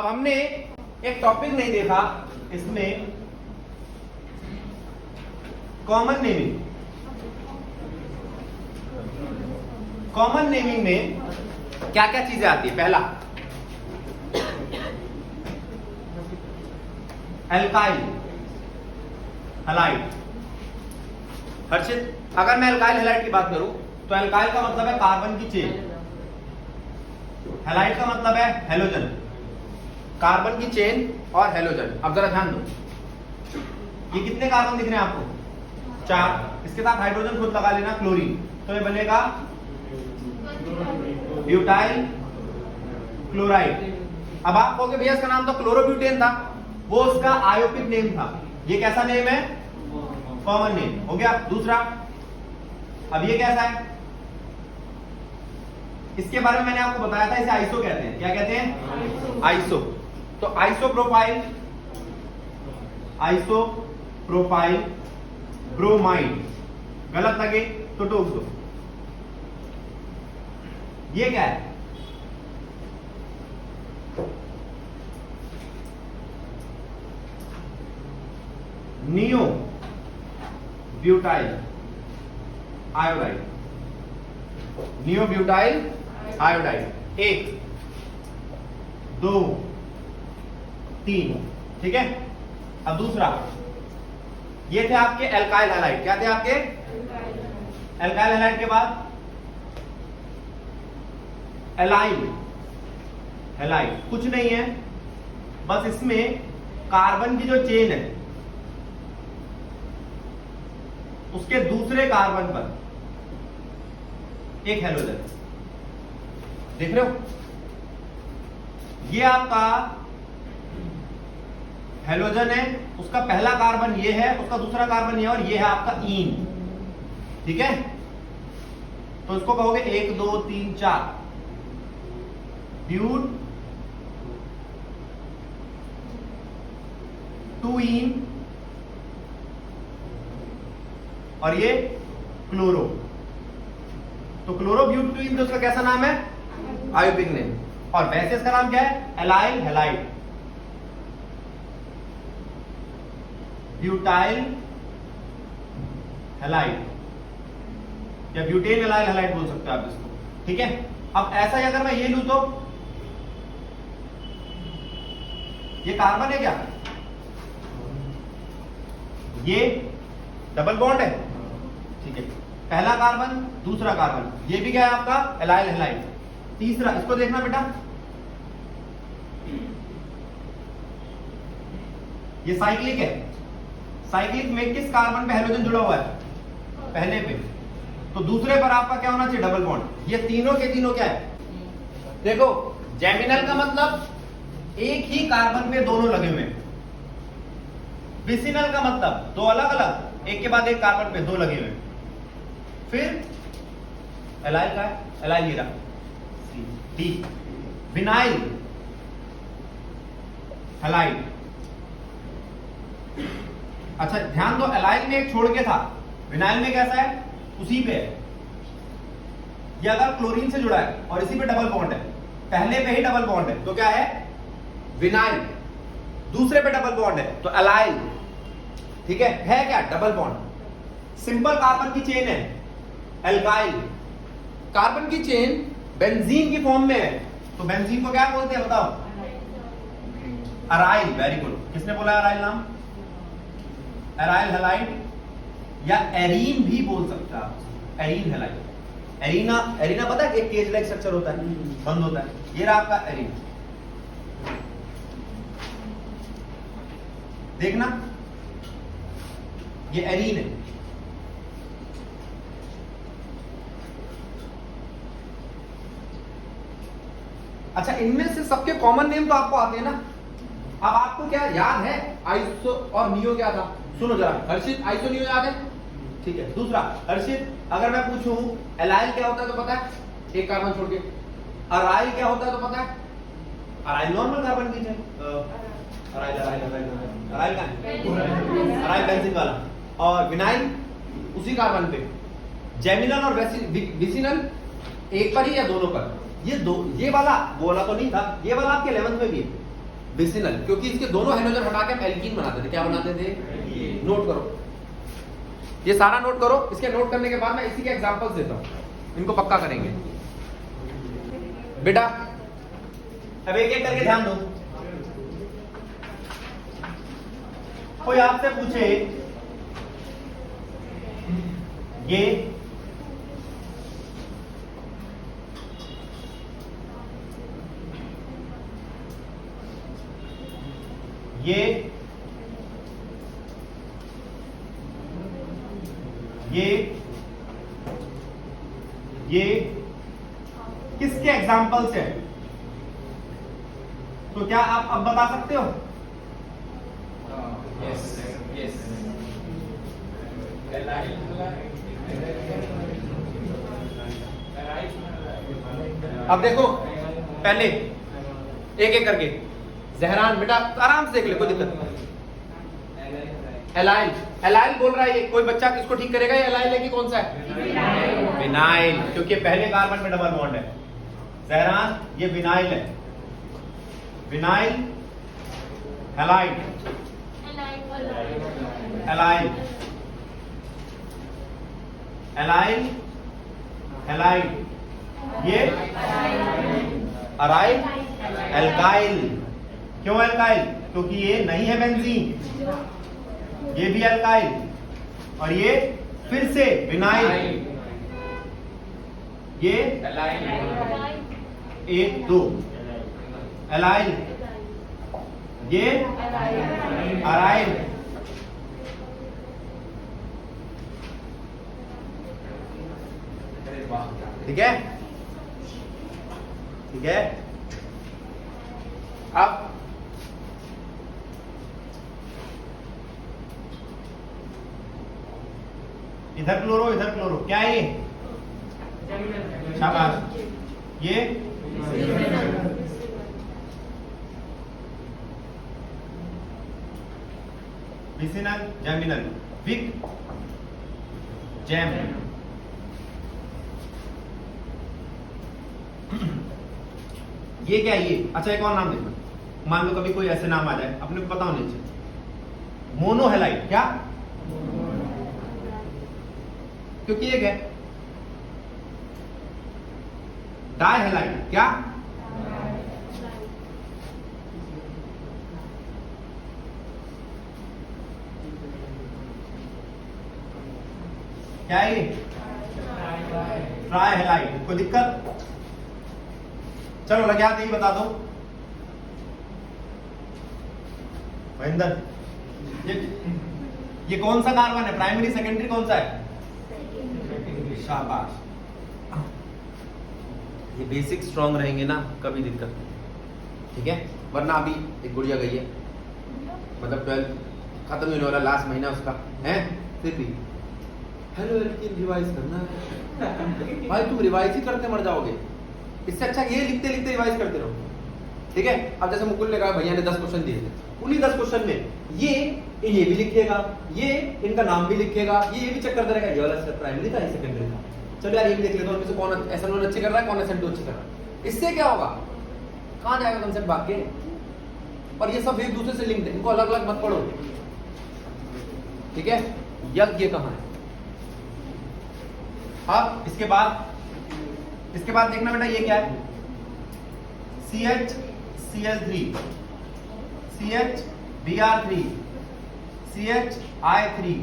अब हमने एक टॉपिक नहीं देखा इसमें, कॉमन नेमिंग। कॉमन नेमिंग में क्या क्या चीजें आती है? पहला, एल्काइल हैलाइड। हर्षित, अगर मैं एल्काइल हैलाइड की बात करूं तो एल्काइल का मतलब है कार्बन की चेन, हैलाइड का मतलब है हेलोजन, कार्बन की चेन और हेलोजन। अब जरा ध्यान दो, ये कितने कार्बन दिख रहे हैं आपको? 4। इसके साथ हाइड्रोजन खुद लगा लेना, क्लोरीन, तो ये बनेगा ब्यूटाइल क्लोराइड। अब आप कहोगे भैया इसका नाम तो क्लोरोब्यूटेन था, वो उसका आयोपिक नेम था, ये कैसा नेम है? कॉमन नेम हो गया। दूसरा, अब ये कैसा है? इसके बारे में मैंने आपको बताया था, इसे आइसो कहते हैं। क्या कहते हैं? आइसो। तो आइसोप्रोपाइल, आइसोप्रोपाइल ब्रोमाइड, गलत लगे तो टोक दो। ये क्या है? Neo butyl iodide, neo butyl iodide. 1 2 3, ठीक है। अब दूसरा, ये थे आपके एल्काइल हैलाइड। क्या थे आपके? एल्काइल हैलाइड के बाद एलाइल हैलाइड। कुछ नहीं है, बस इसमें कार्बन की जो चेन है उसके दूसरे कार्बन पर एक हेलोजन, देख रहे हो? ये आपका हेलोजन है, उसका पहला कार्बन ये है, उसका दूसरा कार्बन ये है, और ये है आपका ईन, ठीक है। तो इसको कहोगे 1 2 3 4 ब्यूट 2 ईन, और ये क्लोरो। तो क्लोरोब्यूटेन तो उसका कैसा नाम है? आयोपिक नेम। और वैसे इसका नाम क्या है? एलाइल हैलाइड, ब्यूटाइल हैलाइड, या ब्यूटेन एलाइल हैलाइड बोल सकते हो आप इसको, ठीक है। अब ऐसा ही अगर मैं ये लूं तो ये कार्बन है क्या? ये डबल बॉन्ड है, ठीक है। पहला कार्बन, दूसरा कार्बन, ये भी क्या है आपका? Allyl halide. तीसरा, इसको देखना बेटा, ये साइक्लिक है। साइक्लिक में किस कार्बन पे हेलोजन जुड़ा हुआ है? पहले पे। तो दूसरे पर आपका क्या होना चाहिए? Double bond. ये तीनों के तीनों क्या है? देखो, जेमिनल का मतलब एक ही कार्बन पे दोनों लगे हुए। विसिनल का मतलब दो अलग अलग, एक के बाद एक कार्बन पे दो लगे हुए। फिर एलाइल का है, एलाइल ये रहा, डी। Vinyl halide. अच्छा ध्यान दो, एलाइल में एक छोड़ के था, विनाइल में कैसा है? उसी पे है। ये अगर क्लोरीन से जुड़ा है और इसी पे डबल बॉन्ड है, पहले पे ही डबल बॉन्ड है, तो क्या है? विनाइल। दूसरे पे डबल बॉन्ड है तो एलाइल, ठीक है क्या? Double bond. सिंपल कार्बन की चेन है एल्काइल। कार्बन की चेन बेंजीन की फॉर्म में है, तो बेंजीन को क्या बोलते हैं बताओ? अराइल। Very good. किसने बोला अराइल नाम? एराइल हैलाइड या एरीन भी बोल सकता है, एरीन हैलाइड। एरीना, एरीना पता है एक केज लाइक स्ट्रक्चर होता है, बंद होता है, ये रहा आपका एरीन। देखना, ये एरीन है। अच्छा, इनमें से सबके कॉमन नेम तो आपको आते हैं ना। अब आपको क्या याद है? आइसो और नियो क्या था? सुनो जरा, हर्षित आइसो नियो याद है? ठीक है। दूसरा, हर्षित अगर मैं पूछूं एलाइल क्या होता है तो पता है? एक कार्बन छोड़ के। अराइल क्या होता है तो पता है? अराइल नॉर्मल कार्बन की है, अराइल अराइल अराइल अराइल का है, अराइल बेंजीन वाला। और विनाइल उसी कार्बन पे। जेमिनल और विसिनल एक पर ही या दोनों पर? ये वाला वो वाला तो नहीं था, ये वाला आपके 11th में भी है, विसिनल, क्योंकि इसके दोनों हाइड्रोजन हटा के हम एल्कीन बनाते थे। क्या बनाते थे? नोट करो, ये सारा नोट करो। इसके नोट करने के बाद मैं इसी के एग्जांपल्स देता हूं, इनको पक्का करेंगे बेटा। अब एक एक करके ध्यान दो। कोई आपसे पूछे ये ये किसके एग्जाम्पल्स है, तो क्या आप अब बता सकते हो? अब देखो पहले एक एक करके। जहरान बेटा आराम से देख ले, कोई दिक्कत नहीं। एलाइल, एलाइल बोल रहा है ये, कोई बच्चा किसको ठीक करेगा? ये एलाइल है कि कौन सा है? विनाइल, क्योंकि पहले कार्बन में डबल बॉन्ड है। जहरान ये विनाइल है, vinyl halide, allyl allyl halide, ये अराइल एल्काइल। क्यों एल्काइल? क्योंकि ये नहीं है बेंजीन, ये भी एल्काइल, और ये फिर से विनाइल, ये एक दो एलाइल, ये अराइल, ठीक है, ठीक है। अब इधर क्लोरो इधर क्लोरो, क्या है ये? शाबाश, ये विसिनल जैमिनल, विक जैम। ये क्या है? ये अच्छा एक और नाम देखो, मान लो कभी कोई ऐसे नाम आ जाए, अपने को पता होना चाहिए। मोनोहेलाइड, क्या? क्योंकि एक है। डाइहेलाइड, क्या? क्या है ये? ट्राइहेलाइड। कोई दिक्कत? चलो लग याद, यही बता दो महेंद्र, ये कौन सा कार्बन है? प्राइमरी सेकेंडरी कौन सा है? शाबाश, ये बेसिक स्ट्रांग रहेंगे ना, कभी दिक्कत नहीं, ठीक है। वरना अभी एक गुड़िया गई है, मतलब 12 खत्म होने वाला, लास्ट महीना उसका है, फिर भी हेलो रिवाइज करना है। भाई तुम रिवाइज ही करते मर जाओगे, इससे अच्छा ये लिखते लिखते रिवाइज करते रहो, ठीक है। अब जैसे मुकुल ने कहा भैया ने 10 क्वेश्चन दिए थे, उन्हीं 10 क्वेश्चन में ये भी लिखेगा, ये इनका नाम भी लिखेगा, ये भी चेक करता रहेगा, ये वाला प्राइमरी था, ये सेकेंडरी था। चलो यार ये भी देख लेता हूं, कौन SN1 अच्छे कर रहा है, कौन SN2 अच्छे कर रहा है। इससे क्या होगा? कहां जाएगा कंसेप्ट भाग के? और ये सब एक दूसरे से लिंक्ड है, इनको अलग अलग मत पढ़ो, ठीक है। यज्ञ कहां है? अब इसके बाद देखना बेटा, ये क्या है? CH Cl3, CH Br3, CH I3,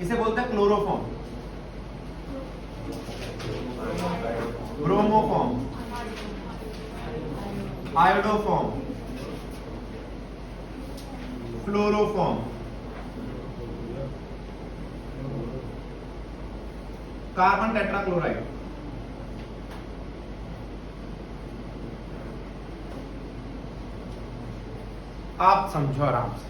इसे बोलते हैं chloroform, bromoform, iodoform, fluoroform, carbon tetrachloride. आप समझो आराम से।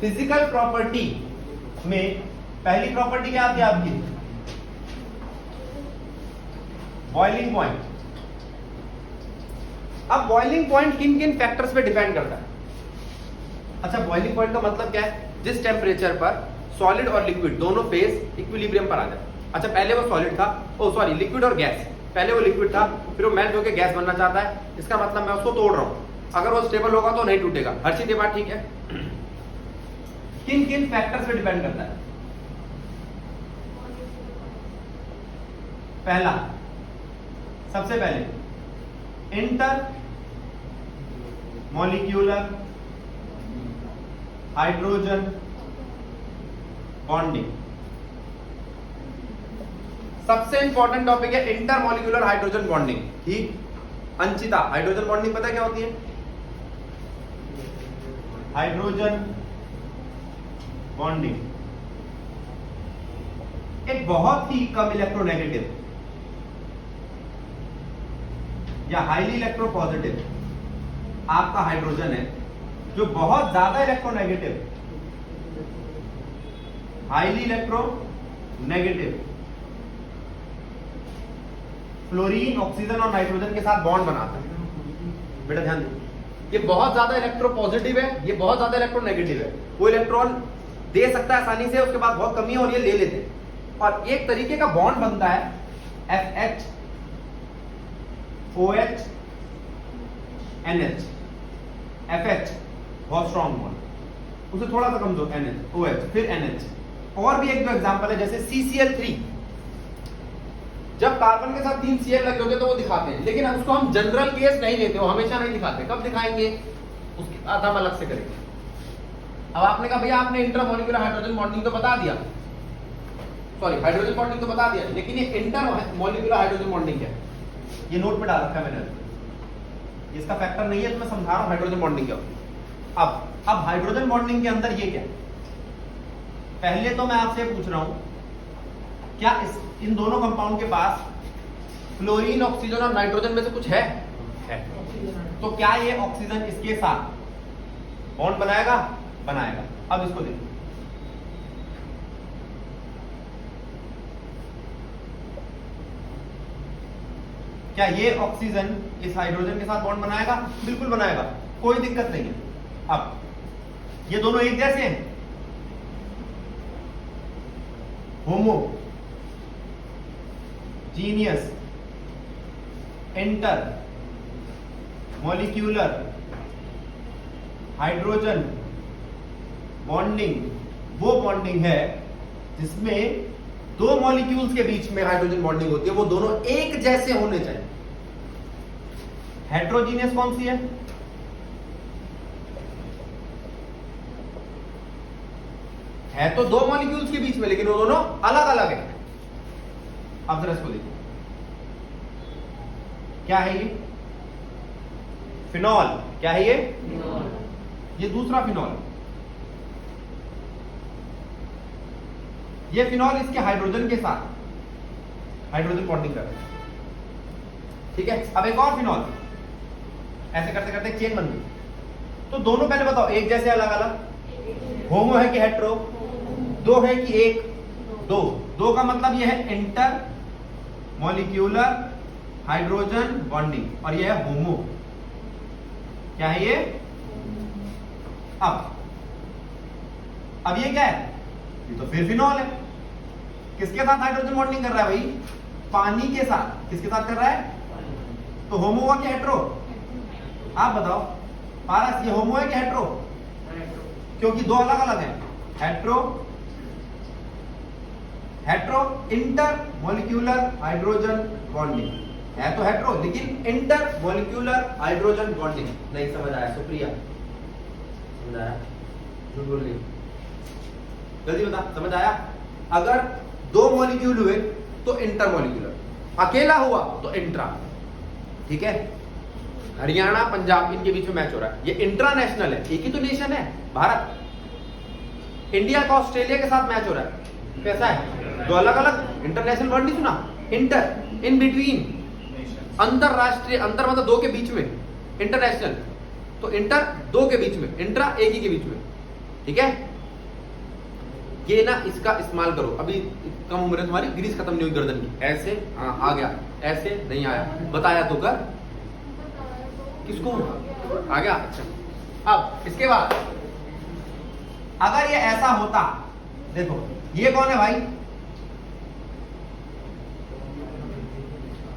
फिजिकल प्रॉपर्टी में पहली प्रॉपर्टी क्या आती है आपकी? Boiling point. अब बॉइलिंग पॉइंट किन किन फैक्टर्स पे डिपेंड करता है? अच्छा, बॉइलिंग पॉइंट का मतलब क्या है? जिस टेम्परेचर पर सॉलिड और लिक्विड दोनों फेज इक्विलिब्रियम पर आ जाए, अच्छा पहले वो सॉलिड था, ओ सॉरी लिक्विड और गैस, पहले वो लिक्विड था फिर वो मेल्ट होकर गैस बनना चाहता है, इसका मतलब मैं उसको तोड़ रहा हूं, अगर वो स्टेबल होगा तो नहीं टूटेगा। हर चीज ये बात ठीक है। किन किन फैक्टर्स पे डिपेंड करता है? पहला, सबसे पहले इंटर मॉलिक्यूलर हाइड्रोजन बॉन्डिंग, सबसे इंपॉर्टेंट टॉपिक है इंटर मॉलिक्यूलर हाइड्रोजन बॉन्डिंग। ठीक अंचिता, हाइड्रोजन बॉन्डिंग पता है क्या होती है? हाइड्रोजन बॉन्डिंग एक बहुत ही कम इलेक्ट्रोनेगेटिव या हाईली इलेक्ट्रोपॉजिटिव आपका हाइड्रोजन है, जो बहुत ज्यादा electronegative, highly electronegative fluorine oxygen और नाइट्रोजन के साथ बॉन्ड बनाता है। बेटा ध्यान दो, ये बहुत ज्यादा इलेक्ट्रोपॉजिटिव है, ये बहुत ज्यादा इलेक्ट्रोनेगेटिव है, वो इलेक्ट्रॉन दे सकता है आसानी से, उसके बाद बहुत कमी है और ये ले लेते हैं। और एक तरीके का बॉन्ड बनता है FH OH NH, FH बहुत स्ट्रॉन्ग बॉन्ड, उसे थोड़ा सा कमजोर NH OH फिर NH। और भी एक दो एग्जांपल है जैसे CCl3, जब कार्बन के साथ 3 Cl लगे होते तो वो दिखाते हैं, लेकिन उसको हम जनरल केस नहीं लेते, वो हमेशा नहीं दिखाते। कब दिखाएंगे उसकी बात हम अलग से करेंगे। अब आपने कहा भैया आपने इंटरमॉलिक्यूलर हाइड्रोजन बॉन्डिंग तो बता दिया, सॉरी हाइड्रोजन बॉन्डिंग तो बता दिया, लेकिन ये इंटरमॉलिक्यूलर हाइड्रोजन बॉन्डिंग है, ये नोट पे डाल रखा है मैंने, इसका फैक्टर नहीं है तो मैं समझा रहा हूं हाइड्रोजन बॉन्डिंग क्या होती है। अब हाइड्रोजन बॉन्डिंग के अंदर ये क्या है? पहले तो मैं आपसे पूछ रहा हूं, क्या इन दोनों कंपाउंड के पास फ्लोरीन ऑक्सीजन और नाइट्रोजन में से कुछ है? तो क्या ये ऑक्सीजन इसके साथ बॉन्ड बनाएगा? बनाएगा। अब इसको देखो, क्या ये ऑक्सीजन इस हाइड्रोजन के साथ बॉन्ड बनाएगा? बिल्कुल बनाएगा, कोई दिक्कत नहीं है। अब ये दोनों एक जैसे हैं, homogeneous intermolecular hydrogen bonding वो बॉन्डिंग है जिसमें दो मॉलिक्यूल्स के बीच में हाइड्रोजन बॉन्डिंग होती है, वो दोनों एक जैसे होने चाहिए। हेट्रोजीनियस कौन सी है? तो दो मॉलिक्यूल्स के बीच में, लेकिन वो दोनों अलग अलग है। अब जरा इसको देखो, क्या है ये? फिनॉल। क्या है ये? ये दूसरा फिनॉल, ये फिनॉल इसके हाइड्रोजन के साथ हाइड्रोजन बॉन्डिंग कर रहा है, ठीक है। अब एक और फिनॉल, ऐसे करते करते एक चेन बन गई। तो दोनों पहले बताओ एक जैसे अलग अलग? होमो है कि हेट्रो? दो है कि एक? दो। दो का मतलब यह है इंटर मॉलिक्यूलर हाइड्रोजन बॉन्डिंग, और यह है होमो। क्या है ये? अब ये क्या है? ये तो फिर फिनॉल है। किसके साथ हाइड्रोजन बॉन्डिंग कर रहा है भाई? पानी के साथ। किसके साथ कर रहा है? तो होमो हुआ कि हेट्रो? आप बताओ पारस, ये होमो है कि हेट्रो? क्योंकि दो अलग अलग हैं। Hetero hetero inter molecular hydrogen bonding है, तो हेट्रो, लेकिन इंटर मॉलिक्यूलर हाइड्रोजन बॉन्डिंग नहीं। समझ आया सुप्रिया? समझ आया? झूठ बोल रही, जल्दी बता, समझ आया? अगर दो मॉलिक्यूल हुए तो इंटर मॉलिक्यूलर, अकेला हुआ तो इंट्रा, ठीक है। हरियाणा पंजाब इनके बीच में मैच हो रहा है, ये इंटरनेशनल है, एक ही तो नेशन है भारत। इंडिया का ऑस्ट्रेलिया के साथ मैच हो रहा है, कैसा है? दो अलग अलग। इंटरनेशनल वर्ड नहीं सुना? इंटर, इन बिटवीन, अंतरराष्ट्रीय, अंतर मतलब दो के बीच में, इंटरनेशनल तो इंटर दो के बीच में, इंट्रा एक ही के बीच में, ठीक है। ये ना इसका इस्तेमाल करो, अभी कम उम्र है तुम्हारी, ग्रीस खत्म नहीं हुई गर्दन की। ऐसे हाँ आ गया, ऐसे नहीं आया, बताया तो कर। किसको आ गया? अच्छा। अब इसके बाद अगर ये ऐसा होता, देखो ये कौन है भाई?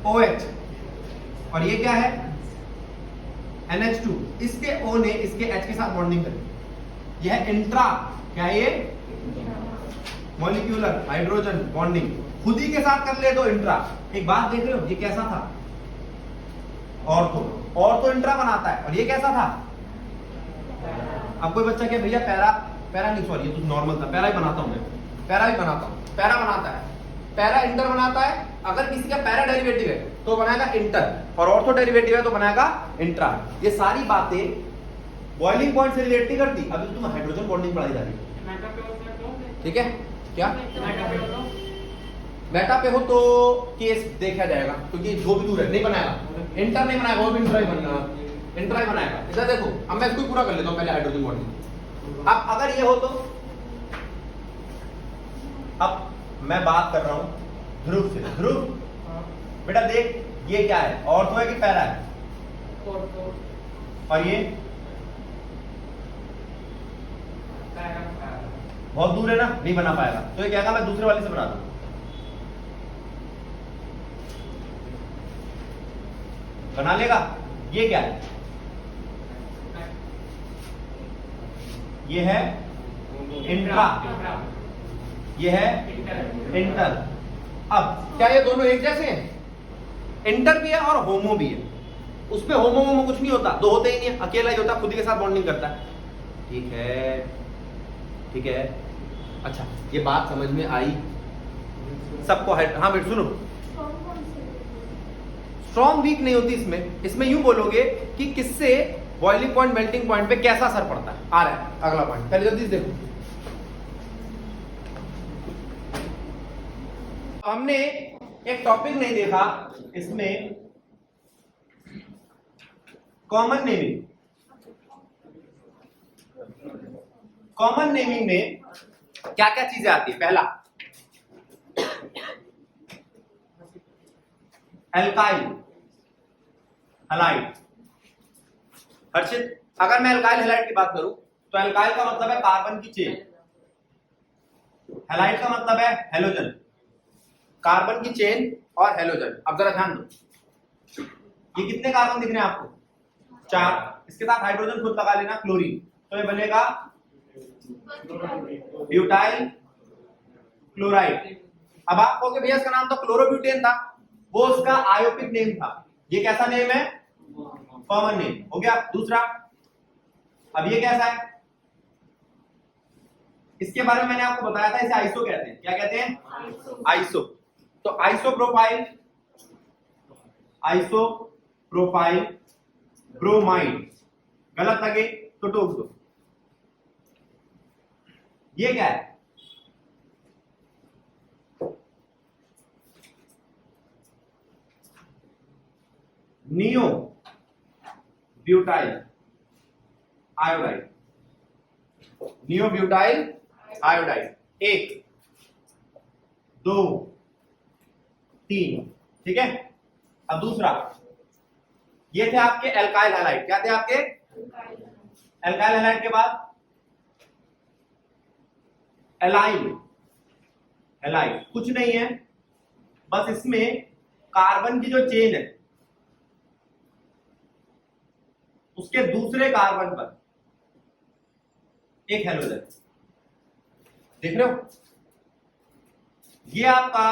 OH, और ये क्या है NH2। इसके O ने इसके H के साथ बॉन्डिंग करी, यह है इंट्रा, क्या है ये मॉलिक्यूलर हाइड्रोजन बॉन्डिंग। खुद ही के साथ कर ले तो इंट्रा। एक बात देख रहे हो, ये कैसा था ऑर्थो इंट्रा बनाता है, और ये कैसा था। अब कोई बच्चा क्या भैया पैरा नहीं, सॉरी ये तो नॉर्मल था, पैरा ही बनाता हूं मैं, पैरा भी बनाता हूं, पैरा बनाता है, पैरा इंटर बनाता है। अगर किसी का पैरा डेरिवेटिव है तो बनाएगा इंटर, और ऑर्थो डेरिवेटिव है तो बनाएगा इंट्रा। ये सारी बातें बॉइलिंग पॉइंट से रिलेट नहीं करती। अभी तुम हाइड्रोजन बॉन्डिंग पढ़ाई जा रही है, ठीक है क्या बेटा पे हो तो केस देखा जाएगा, क्योंकि जो भी दूर है नहीं बनाएगा, इंटर नहीं बनाएगा, वो भी इंट्रा ही बनाएगा। इधर देखो, अब मैं इसको पूरा कर लेता हूं पहले हाइड्रोजन बॉन्डिंग। अब अगर ये हो तो, अब मैं बात कर रहा हूं ध्रुव से। ध्रुव बेटा देख, ये क्या है, ऑर्थो है कि पैरा है, और ये बहुत दूर है ना, नहीं बना पाएगा, तो ये कहेगा मैं दूसरे वाले से बना दूं। बना लेगा। ये क्या है, ये है इंट्रा, ये है इंटर। अब क्या ये दोनों एक जैसे हैं, इंटर भी है और होमो भी है। उसमें होमो कुछ नहीं होता, दो होते ही नहीं है, अकेला ही होता, खुद ही के साथ बॉन्डिंग करता है। ठीक है, ठीक है, अच्छा ये बात समझ में आई सबको। हाँ बेटा सुनो, स्ट्रॉन्ग वीक नहीं होती इसमें यूं बोलोगे कि किससे बॉइलिंग पॉइंट मेल्टिंग पॉइंट पे कैसा असर पड़ता है। आ रहा है अगला पॉइंट, पहले जल्दी से देखो। हमने एक टॉपिक नहीं देखा इसमें, कॉमन नेमिंग। कॉमन नेमिंग में क्या क्या चीजें आती है। पहला एल्काइल हैलाइड। हर्षित, अगर मैं एल्काइल हैलाइड की बात करूं तो एल्काइल का मतलब है कार्बन की चेन, हैलाइड का मतलब है हेलोजन, कार्बन की चेन और हेलोजन। अब जरा ध्यान दो, ये कितने कार्बन दिख रहे हैं आपको, 4। इसके साथ हाइड्रोजन खुद लगा लेना, क्लोरीन, तो ये बनेगा ब्यूटाइल क्लोराइड। अब आप कहोगे भैया इसका नाम तो क्लोरोब्यूटेन था, वो उसका आयोपिक नेम था। ये कैसा नेम है, कॉमन नेम हो गया। दूसरा, अब ये कैसा है, इसके बारे में मैंने आपको बताया था, इसे आइसो कहते हैं। क्या कहते हैं, आइसो। तो आइसोप्रोपाइल ब्रोमाइड, गलत लगे तो टोक दो। ये क्या है, neo butyl iodide, neo butyl iodide. 1 2 3, ठीक है। अब दूसरा, ये थे आपके एल्काइल हैलाइड। क्या थे आपके, एल्काइल हैलाइड के बाद एलाइल हैलाइड। कुछ नहीं है, बस इसमें कार्बन की जो चेन है उसके दूसरे कार्बन पर एक हेलोजन, देख रहे हो, ये आपका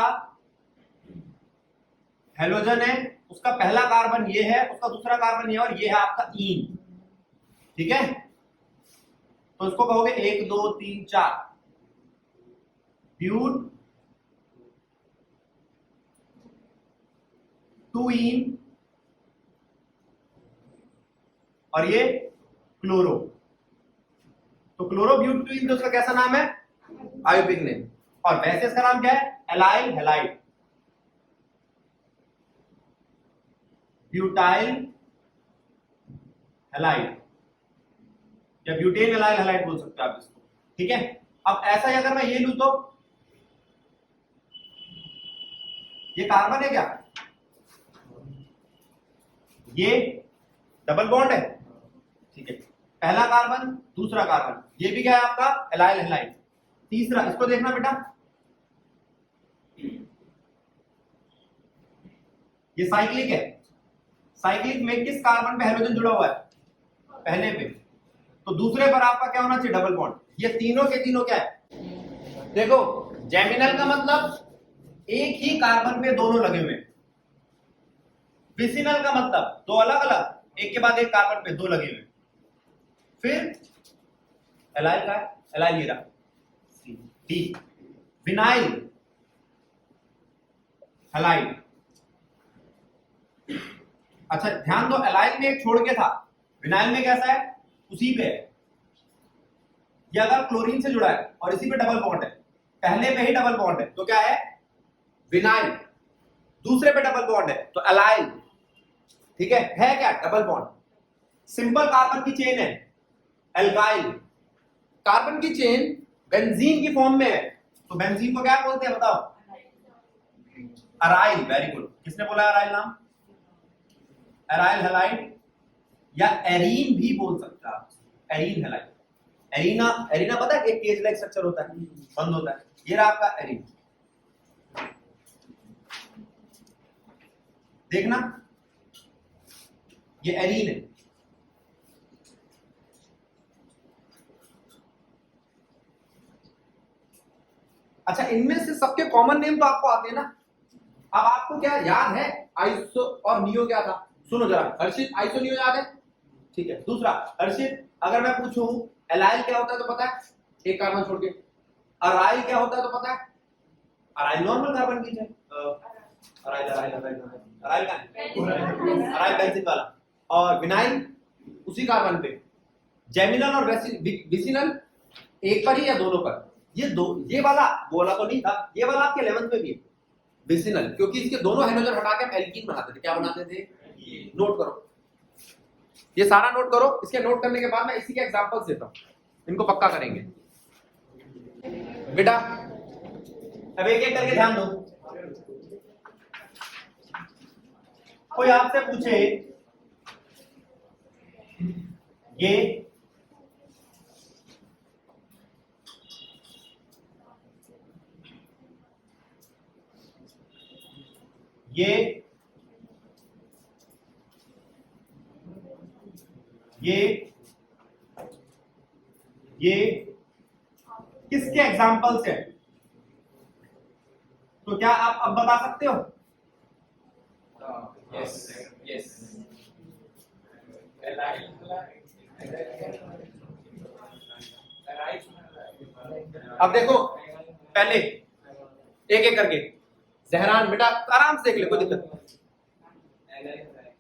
हेलोजन है, उसका पहला कार्बन ये है, उसका दूसरा कार्बन ये, और ये है आपका ईन, ठीक है। तो इसको कहोगे 1 2 3 4 ब्यूट 2 ईन, और ये क्लोरो। तो क्लोरोब्यूटीन, तो उसका कैसा नाम है, आयोपिक नेम। और वैसे इसका नाम क्या है, एलाइल हैलाइड, ब्यूटाइल हैलाइड, या ब्यूटेन एलाइल हैलाइड बोल सकते हो आप इसको, ठीक है। अब ऐसा ही अगर मैं ये लूं तो ये कार्बन है क्या, ये डबल बॉन्ड है, ठीक है। पहला कार्बन दूसरा कार्बन, ये भी क्या है आपका एलाइल हैलाइड। तीसरा, इसको देखना बेटा, ये साइक्लिक है, साइक्लिक में किस कार्बन पे हाइड्रोजन जुड़ा हुआ है? पहले पे। तो दूसरे पर आपका क्या होना चाहिए? Double bond. ये तीनों के तीनों क्या है? देखो, जेमिनल का मतलब एक ही कार्बन पे दोनों लगे हुए। विसिनल का मतलब दो अलग अलग, एक के बाद एक कार्बन पे दो लगे हुए। फिर एलाइल का है, एलाइल ये रहा डी। Vinyl, halide. अच्छा ध्यान दो, एलाइल में एक छोड़ के था, विनाइल में कैसा है? उसी पे है। ये अगर क्लोरीन से जुड़ा है और इसी पे डबल बॉन्ड है, पहले पे ही डबल बॉन्ड है, तो क्या है? विनाइल। दूसरे पे डबल बॉन्ड है तो एलाइल। ठीक है क्या? Double bond. सिंपल कार्बन की चेन है, एल्काइल। कार्बन की चेन बेंजीन की फॉर्म में है, तो बेंजीन को क्या बोलते हैं बताओ? अराइल। Very good. किसने बोला अराइल नाम? अराइल हेलाइड या एरीन भी बोल सकते हैं आप। Arene halide. एरीना, एरीना पता है एक केज लाइक स्ट्रक्चर होता है, बंद होता है। ये रहा आपका एरीन। देखना, ये एरीन है। अच्छा, इनमें से सबके कॉमन नेम तो आपको आते हैं ना। अब आपको क्या याद है? आइसो और नियो क्या था? सुनो जरा, हर्षित आइसो नियो याद है? ठीक है। दूसरा, हर्षित अगर मैं पूछूं एलाइल क्या होता है तो पता है? एक कार्बन छोड़ के। अराइल क्या होता है तो पता है? अराइल नॉर्मल कार्बन की है। अराइल अराइल अराइल अराइल का अराइल बेंजीन वाला। और विनाइल उसी कार्बन पे। जेमिनल और विसिनल एक पर ही या दोनों पर? ये वाला बोला तो नहीं था, ये वाला आपके 11th में भी है विसिनल, क्योंकि इसके दोनों हाइड्रोजन हटा के हम एल्कीन बनाते थे। क्या बनाते थे? नोट करो, ये सारा नोट करो। इसके नोट करने के बाद मैं इसी के एग्जांपल्स देता हूं, इनको पक्का करेंगे बेटा। अब एक एक करके ध्यान दो। कोई आपसे पूछे ये ये किसके एग्जाम्पल्स है? तो क्या आप अब बता सकते हो? Yes. Yes. अब देखो, पहले एक एक करके। जहरान बेटा आराम से देख ले, कोई दिक्कत नहीं।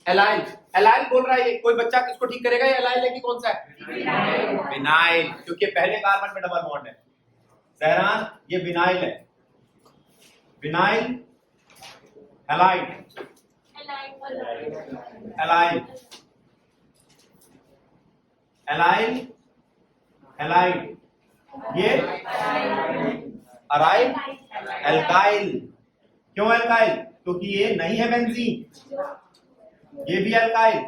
एलाइल, एलाइल बोल रहा है ये, कोई बच्चा किसको ठीक करेगा? ये एलाइल है कि कौन सा है? विनाइल, क्योंकि पहले कार्बन में डबल बॉन्ड है। जहरान, ये विनाइल है। Vinyl halide, allyl, allyl halide. ये अराइल एल्काइल। क्यों एल्काइल? क्योंकि ये नहीं है बेंजीन, ये भी एल्काइल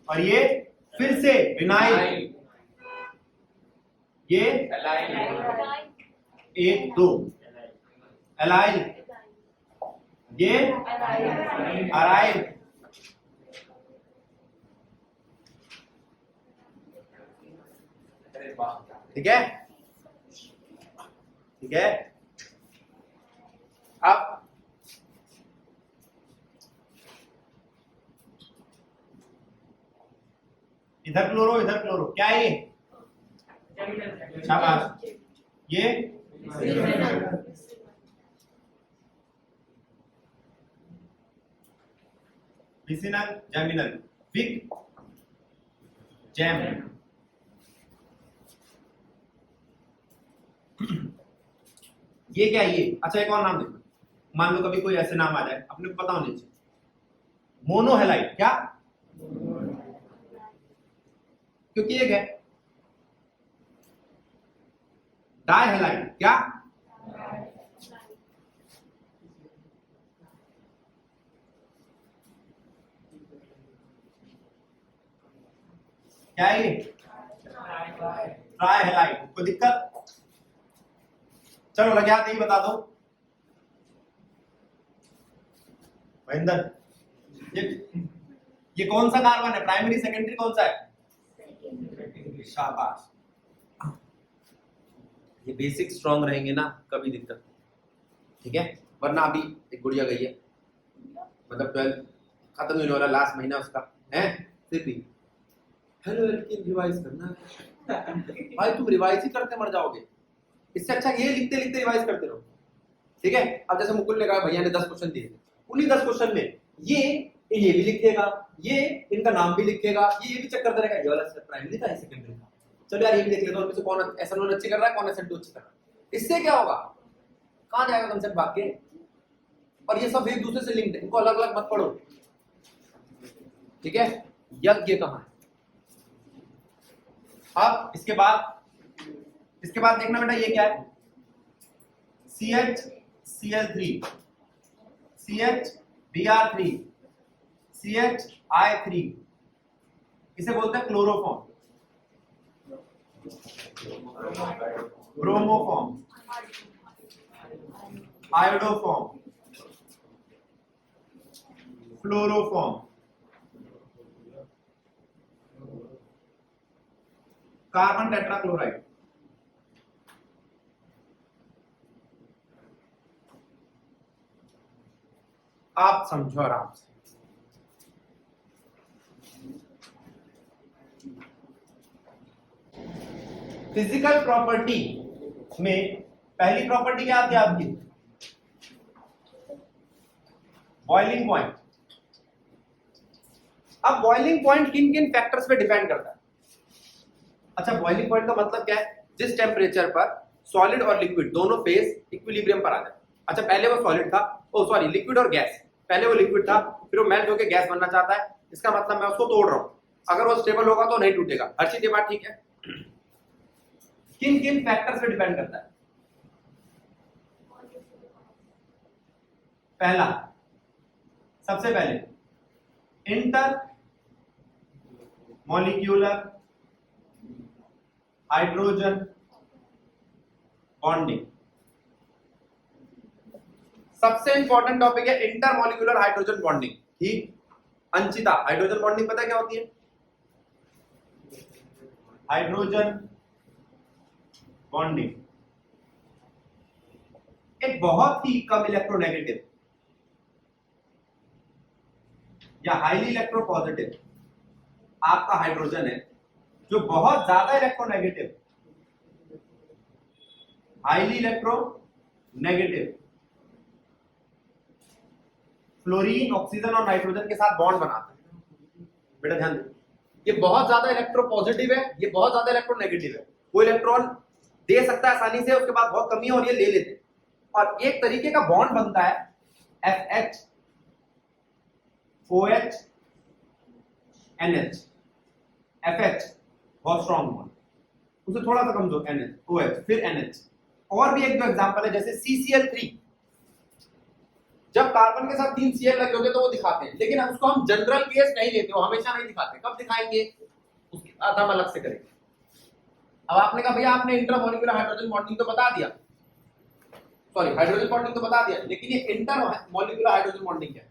और ये फिर से विनाइल। ये एक दो एलाइल, ये अराइल। ठीक है, ठीक है। अब इधर क्लोरो, क्या है ये? शाबाश। ये विसिनल, जेमिनल, विक, जैम। ये क्या है? ये अच्छा, एक और नाम देखो। मान लो कभी कोई ऐसे नाम आ जाए, अपने को पता होना चाहिए। मोनोहेलाइड। क्या? क्योंकि एक है। डाइहेलाइड। क्या? क्या है ये? ट्राइहेलाइड। कोई दिक्कत? चलो लगे हाथ, यही बता दो महेंद्र। ये कौन सा कार्बन है? प्राइमरी सेकेंडरी कौन सा है? शाबाश। ये बेसिक स्ट्रांग रहेंगे ना, कभी दिक्कत नहीं, ठीक है। वरना अभी एक गुड़िया गई है, मतलब 12 खत्म होने वाला लास्ट महीना उसका है, फिर भी हेलो एल्किन रिवाइज करना है। भाई तुम रिवाइज ही करते मर जाओगे, इससे अच्छा ये लिखते लिखते रिवाइज करते रहो, ठीक है। अब जैसे मुकुल ने कहा भैया ने 10 क्वेश्चन दिए, उन्हीं 10 क्वेश्चन में ये भी लिखेगा, ये इनका नाम भी लिखेगा, ये भी चेक करता रहेगा, ये वाला प्राइमरी था, सेकेंडरी था, चलो यार ये भी देख लेते हैं उनमें से कौन SN1 अच्छी कर रहा है, कौन SN2 अच्छी कर रहा है। इससे क्या होगा, कहां जाएगा कंसेप्ट भाग के। और ये सब एक दूसरे से लिंक्ड है, इनको अलग अलग मत पढ़ो, ठीक है। यज्ञ कहां है? अब इसके बाद देखना बेटा ये क्या है, CHCl3 CHBr3 CHI3, इसे बोलते हैं chloroform, bromoform, iodoform, fluoroform, carbon tetrachloride, आप समझो आराम से। फिजिकल प्रॉपर्टी में पहली प्रॉपर्टी क्या आती है आपकी? Boiling point. अब बॉइलिंग पॉइंट किन किन फैक्टर्स पे डिपेंड करता है? अच्छा, बॉइलिंग पॉइंट का मतलब क्या है? जिस टेम्परेचर पर सॉलिड और लिक्विड दोनों फेज इक्विलिब्रियम पर आ जाए। अच्छा, पहले वो सॉलिड था, लिक्विड और गैस, पहले वो लिक्विड था, फिर वो मेल्ट होकर गैस बनना चाहता है, इसका मतलब मैं उसको तोड़ रहा हूं, अगर वो स्टेबल होगा तो नहीं टूटेगा। हर चीज ये बात ठीक है। किन किन फैक्टर्स पे डिपेंड करता है? पहला, सबसे पहले इंटर मॉलिक्यूलर हाइड्रोजन बॉन्डिंग। सबसे इंपॉर्टेंट टॉपिक है इंटर मॉलिक्यूलर हाइड्रोजन बॉन्डिंग। ठीक, अंचिता, हाइड्रोजन बॉन्डिंग पता है क्या होती है? हाइड्रोजन बॉन्डिंग एक बहुत ही कम इलेक्ट्रोनेगेटिव या हाईली इलेक्ट्रोपॉजिटिव आपका हाइड्रोजन है, जो बहुत ज्यादा electronegative, highly electronegative fluorine, oxygen और नाइट्रोजन के साथ बॉन्ड बनाता है। बेटा ध्यान दे, ये बहुत ज्यादा इलेक्ट्रोपॉजिटिव है, ये बहुत ज्यादा इलेक्ट्रोनेगेटिव है। कोई इलेक्ट्रॉन दे सकता है आसानी से, उसके बाद बहुत कमी है और ये ले लेते हैं। और एक तरीके का बॉन्ड बनता है FH OH NH। FH बहुत स्ट्रॉन्ग बॉन्ड, उसे थोड़ा सा कमजोर NH OH फिर NH। और भी एक दो एग्जांपल है, जैसे CCl3, जब कार्बन के साथ 3 Cl लगे होते तो वो दिखाते हैं, लेकिन उसको हम जनरल केस नहीं लेते, वो हमेशा नहीं दिखाते। कब दिखाएंगे उसके बाद हम अलग से करेंगे। अब आपने कहा भैया आपने इंटरमॉलिक्यूलर हाइड्रोजन बॉन्डिंग तो बता दिया, सॉरी हाइड्रोजन बॉन्डिंग तो बता दिया, लेकिन ये इंटरमॉलिक्यूलर हाइड्रोजन बॉन्डिंग क्या है?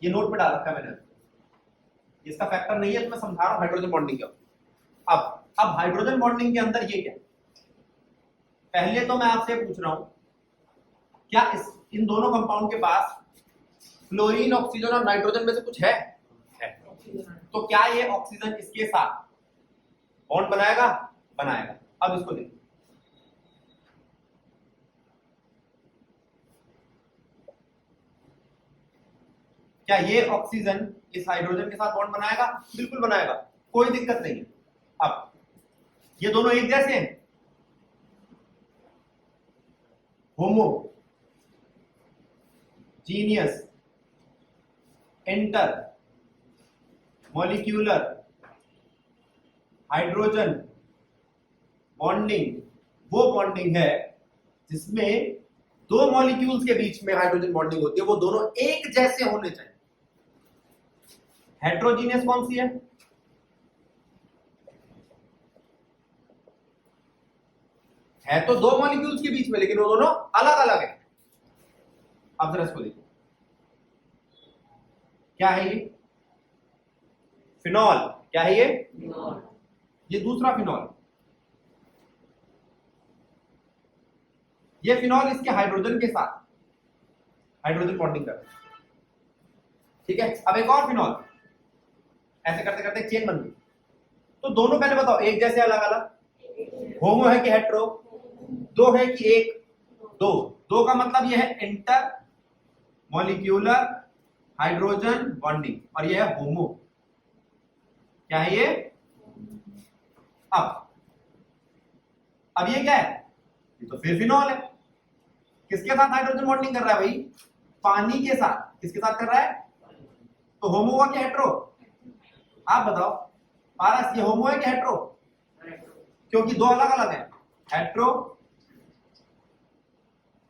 ये नोट में डाल रखा है मैंने, इसका फैक्टर नहीं है तो मैं समझा रहा हूं हाइड्रोजन बॉन्डिंग क्या। अब हाइड्रोजन बॉन्डिंग के अंदर ये क्या? पहले तो मैं आपसे पूछ रहा हूं, क्या इन दोनों कंपाउंड के पास फ्लोरीन, ऑक्सीजन और नाइट्रोजन में से कुछ है? तो क्या ये ऑक्सीजन इसके साथ बॉन्ड बनाएगा? बनाएगा। अब इसको देखो, क्या ये ऑक्सीजन इस हाइड्रोजन के साथ बॉन्ड बनाएगा? बिल्कुल बनाएगा, कोई दिक्कत नहीं है। अब ये दोनों एक जैसे हैं, homogeneous intermolecular hydrogen bonding वो बॉन्डिंग है जिसमें दो मॉलिक्यूल्स के बीच में हाइड्रोजन बॉन्डिंग होती है, वो दोनों एक जैसे होने चाहिए। हेट्रोजीनियस कौन सी है तो दो मॉलिक्यूल्स के बीच में, लेकिन वो दोनों अलग अलग है। अब जरा इसको देखो, क्या है फिनॉल। क्या है ये दूसरा फिनॉल। ये फिनॉल इसके हाइड्रोजन के साथ हाइड्रोजन बॉन्डिंग कर, ठीक है। अब एक और फिनॉल, ऐसे करते करते चेन बन गई। तो दोनों पहले बताओ एक जैसे अलग अलग, होमो है कि हेट्रो, दो है कि एक, दो का मतलब यह है इंटर मॉलिक्यूलर हाइड्रोजन बॉन्डिंग, और यह है होमो। क्या है ये? अब ये क्या है? ये तो फिर फिनॉल है। किसके साथ हाइड्रोजन बॉन्डिंग कर रहा है भाई? पानी के साथ। किसके साथ कर रहा है? तो होमो हुआ कि हेट्रो? आप बताओ पारस, ये होमो है कि हेट्रो? क्योंकि दो अलग अलग है।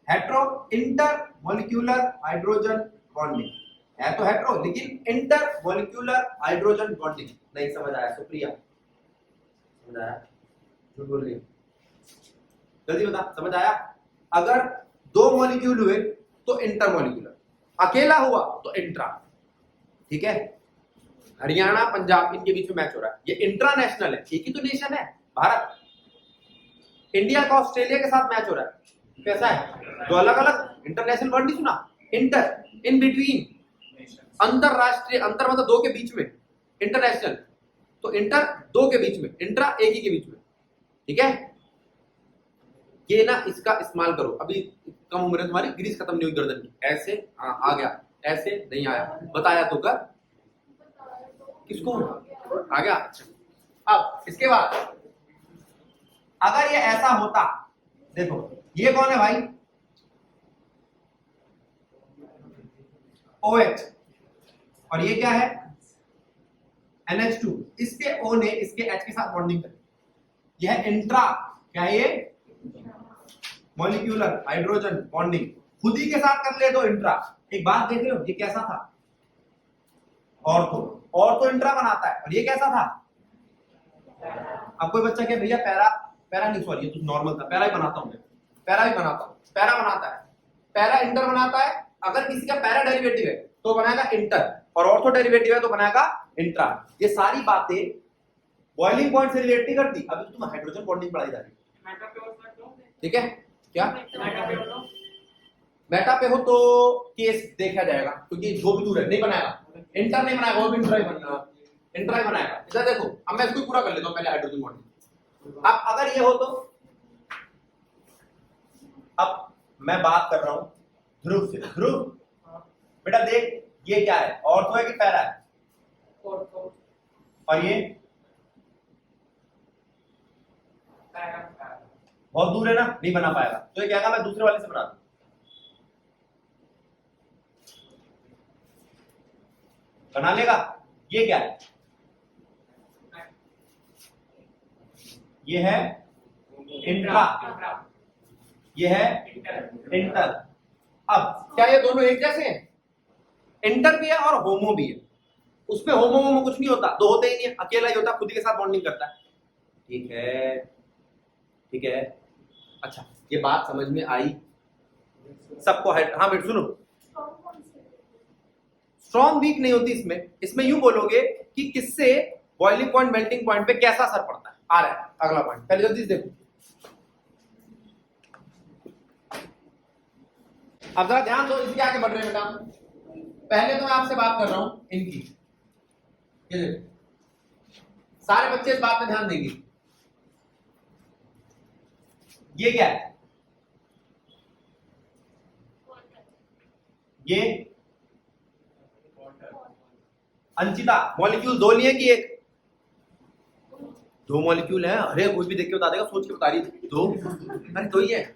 Hetero inter molecular hydrogen bonding है, तो हेट्रो, लेकिन इंटर मॉलिक्यूलर हाइड्रोजन बॉन्डिंग नहीं। समझ आया सुप्रिया? समझ आया? झूठ बोल रही है, जल्दी बता। समझ आया? अगर दो मॉलिक्यूल हुए तो इंटर मॉलिक्यूलर, अकेला हुआ तो इंट्रा, ठीक है। हरियाणा पंजाब इनके बीच में मैच हो रहा है, ये इंटरनेशनल है, एक ही तो नेशन है भारत। इंडिया का ऑस्ट्रेलिया के साथ मैच हो रहा है, कैसा है? दो अलग अलग इंटरनेशनल वर्ड नहीं सुना? इंटर, इन बिटवीन, अंतरराष्ट्रीय, अंतर मतलब दो के बीच में, इंटरनेशनल तो इंटर दो के बीच में, इंट्रा एक ही के बीच में, ठीक है। ये ना इसका इस्तेमाल करो। अभी कम उम्र है तुम्हारी, ग्रीस खत्म नहीं हुई गर्दन की। ऐसे आ गया, ऐसे नहीं आया, बताया तो कर। किसको आ गया? अच्छा, अब इसके बाद अगर ये ऐसा होता, देखो ये कौन है भाई? OH, और ये क्या है? NH2। इसके O ने इसके H के साथ बॉन्डिंग कर, यह इंट्रा, क्या है ये? Molecular hydrogen bonding. खुद ही के साथ कर ले तो इंट्रा। एक बात देख रहे हो, ये कैसा था? ऑर्थो इंट्रा बनाता है, और ये कैसा था? अब कोई बच्चा क्या भैया पैरा नहीं, सॉरी ये तो नॉर्मल था, पैरा ही बनाता हूं मैं, पैरा ही बनाता हूं। पैरा बनाता है, पैरा इंटर बनाता है। अगर किसी का पैरा डेरिवेटिव है तो बनाएगा इंटर, और ऑर्थो डेरिवेटिव है तो बनाएगा इंट्रा। ये सारी बातें बॉइलिंग पॉइंट से रिलेट नहीं करती। अभी तो तुम हाइड्रोजन बॉन्डिंग पढ़ाई जा रही है, ठीक है। क्या मेटा पे हो तो केस देखा जाएगा, क्योंकि जो भी दूर है नहीं बनाएगा, इंटर नहीं बनाएगा, वो भी इंट्रा ही बनाएगा। इधर देखो, अब मैं इसको पूरा कर लेता हूं पहले हाइड्रोजन बॉन्डिंग। अब अगर ये हो तो, अब मैं बात कर रहा हूं ध्रुव से। ध्रुव बेटा देख, ये क्या है? ऑर्थो है कि पैरा है? और ये बहुत दूर है ना, नहीं बना पाएगा। तो ये क्या कहा, मैं दूसरे वाले से बना दूं। बना लेगा। ये क्या है? ये है इंट्रा, ये है इंटर। अब क्या ये दोनों एक जैसे हैं? इंटर भी है और होमो भी है। उसमें होमो कुछ नहीं होता, दो होते ही नहीं, अकेला ही होता, खुद के साथ बॉन्डिंग करता है, ठीक है, ठीक है। अच्छा, ये बात समझ में आई सबको? हाँ बेटा सुनो, स्ट्रॉन्ग वीक नहीं होती इसमें यूं बोलोगे कि किससे बॉइलिंग पॉइंट मेल्टिंग पॉइंट पे कैसा असर पड़ता है। आ रहा है अगला पॉइंट, पहले जल्दी से देखो। अब जरा ध्यान दो, इसके आगे बढ़ रहे हैं बेटा। पहले तो मैं आपसे बात कर रहा हूं इनकी, ये देखो, सारे बच्चे इस बात पे ध्यान देंगे। ये क्या है? ये अंचिता, मॉलिक्यूल दो लिए कि एक? दो मॉलिक्यूल है। अरे कोई भी देख के बता देगा, सोच के बता रही थी। दो, अरे दो ही है,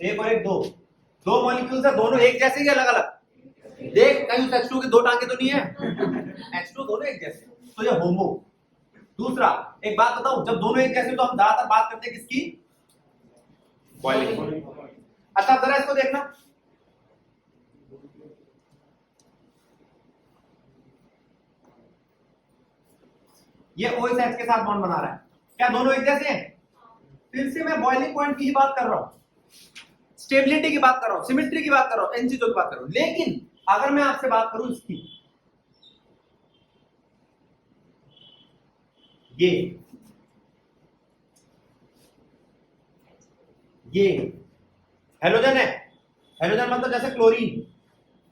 एक और एक, दो मॉलिक्यूल है, दोनों एक जैसे ही अलग अलग? देख कहीं H2 की दो टांगे तो नहीं है, H2 दोनों एक जैसे, तो ये होमो। दूसरा एक बात बताऊं, जब दोनों एक जैसे तो हम ज्यादातर बात करते हैं किसकी? बॉइलिंग। अच्छा जरा इसको देखना, ये OH के साथ बॉन्ड बना रहा है, क्या दोनों एक जैसे हैं? फिर से मैं बॉइलिंग पॉइंट की ही बात कर रहा हूं, स्टेबिलिटी की बात कर रहा हूं, सिमेट्री की बात कर रहा हूं, इन चीजों की बात कर रहा हूं। लेकिन अगर मैं आपसे बात करूं इसकी, ये हेलोजन है, हेलोजन मतलब जैसे क्लोरीन।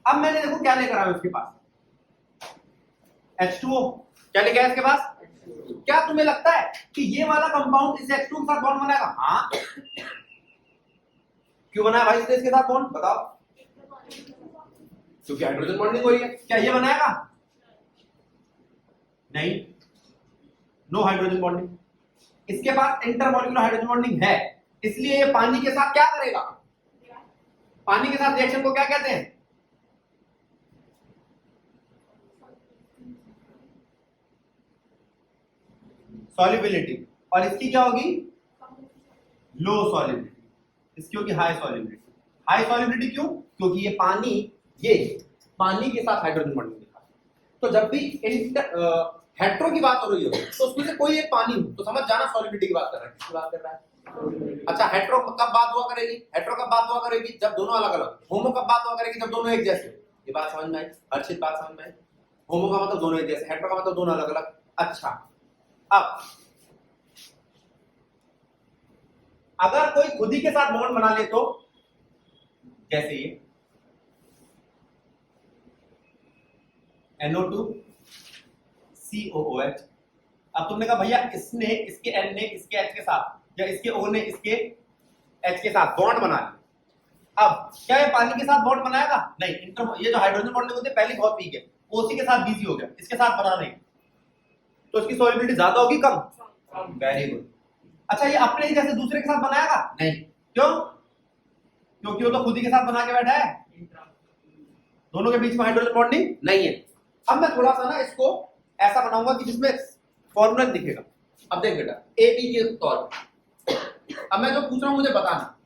अब मैंने देखो क्या लेकर आया उसके पास, H2O। क्या लेके आया इसके पास? क्या तुम्हें लगता है कि ये वाला कंपाउंड इस H2O के साथ बॉन्ड बनाएगा? हाँ। क्यों बनाया भाई इसके साथ बॉन्ड, बताओ? क्योंकि हाइड्रोजन बॉन्डिंग हो रही है। क्या ये बनाएगा? नहीं, नो हाइड्रोजन बॉन्डिंग। इसके पास इंटरमॉलिक्यूलर हाइड्रोजन बॉन्डिंग है, इसलिए ये पानी के साथ क्या करेगा? पानी के साथ रिएक्शन को क्या कहते हैं? सॉल्युबिलिटी। और इसकी क्या होगी? लो सॉल्युबिलिटी। इसकी होगी हाई सॉल्युबिलिटी। हाई सॉल्युबिलिटी क्यों? क्योंकि ये पानी के साथ हाइड्रोजन बॉन्डिंग दिखा। तो जब भी हेट्रो की बात हो रही हो तो उसमें से कोई एक पानी हो तो समझ जाना सॉल्युबिलिटी की बात कर रहा है। किसकी बात कर रहा है? अच्छा, हेट्रो कब बात हुआ करेगी? हेट्रो कब बात हुआ करेगी? जब दोनों अलग अलग। होमो कब बात हुआ करेगी? जब दोनों एक जैसे। ये बात समझ में आई? हर्षित बात समझ में आई? होमो का मतलब दोनों एक जैसे, हेट्रो का मतलब दोनों अलग अलग। अच्छा, अब अगर कोई खुद ही के साथ बॉन्ड बना ले तो, जैसे ये NO2 COOH। अब तुमने कहा भैया इसने इसके N ने इसके H के साथ या इसके O ने इसके H के साथ बॉन्ड बना लिया। अब क्या ये पानी के साथ बॉन्ड बनाएगा? नहीं। ये जो हाइड्रोजन बॉन्डिंग होती है पहली बहुत वीक है, ओसी के साथ बिजी हो गया, इसके साथ बना नहीं, तो इसकी सॉल्युबिलिटी ज्यादा होगी कम? Very good. अच्छा, ये अपने ही जैसे दूसरे के साथ बनाएगा? नहीं। क्यों? क्योंकि वो तो खुद ही के साथ बना के बैठा है, दोनों के बीच में हाइड्रोजन बॉन्डिंग नहीं है। अब मैं थोड़ा सा ना इसको ऐसा बनाऊंगा कि जिसमें फॉर्मूला दिखेगा। अब देख बेटा, ए बी के तौर पर अब मैं जो पूछ रहा हूं मुझे बताना।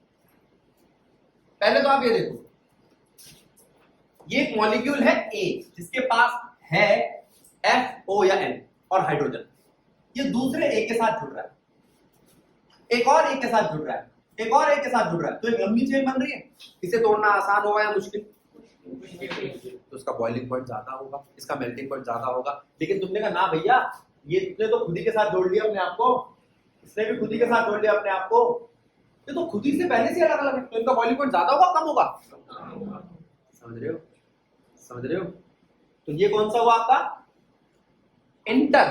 पहले तो आप ये देखो, ये एक मॉलिक्यूल है ए जिसके पास है FO या N और हाइड्रोजन। ये दूसरे ए के साथ जुड़ रहा है, एक और ए के साथ जुड़ रहा है, एक और ए के साथ जुड़ रहा है, तो एक लंबी चेन बन रही है। इसे तोड़ना आसान होगा या मुश्किल? तो इसका बॉइलिंग पॉइंट ज्यादा होगा, इसका मेल्टिंग पॉइंट ज्यादा होगा। लेकिन तुमने कहा ना भैया, ये इसने तो खुद ही के साथ जोड़ लिया अपने आप को, इसने भी खुद ही के साथ जोड़ लिया अपने आप को, ये तो खुद ही से पहले से अलग अलग है, तो इनका बॉइलिंग पॉइंट ज्यादा होगा कम होगा? समझ रहे हो? समझ रहे हो? तो ये कौन सा हुआ आपका? इंटर।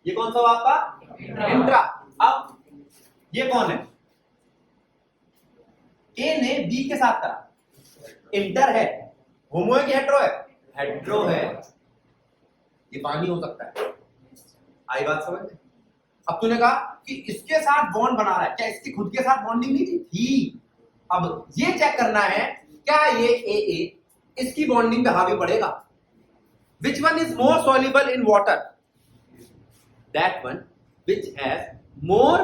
ये कौन सा हुआ आपका? इंट्रा। अब ये कौन है? ए ने बी के साथ करा, इंटर है। होमो है कि हेट्रो है? हेट्रो है। ये पानी हो सकता है। आई बात समझ में? अब तूने कहा कि इसके साथ बॉन्ड बना रहा है, क्या इसकी खुद के साथ बॉन्डिंग नहीं थी? अब ये चेक करना है क्या ये ए इसकी बॉन्डिंग पे हावी पड़ेगा। Which one is more soluble in water? That one which has more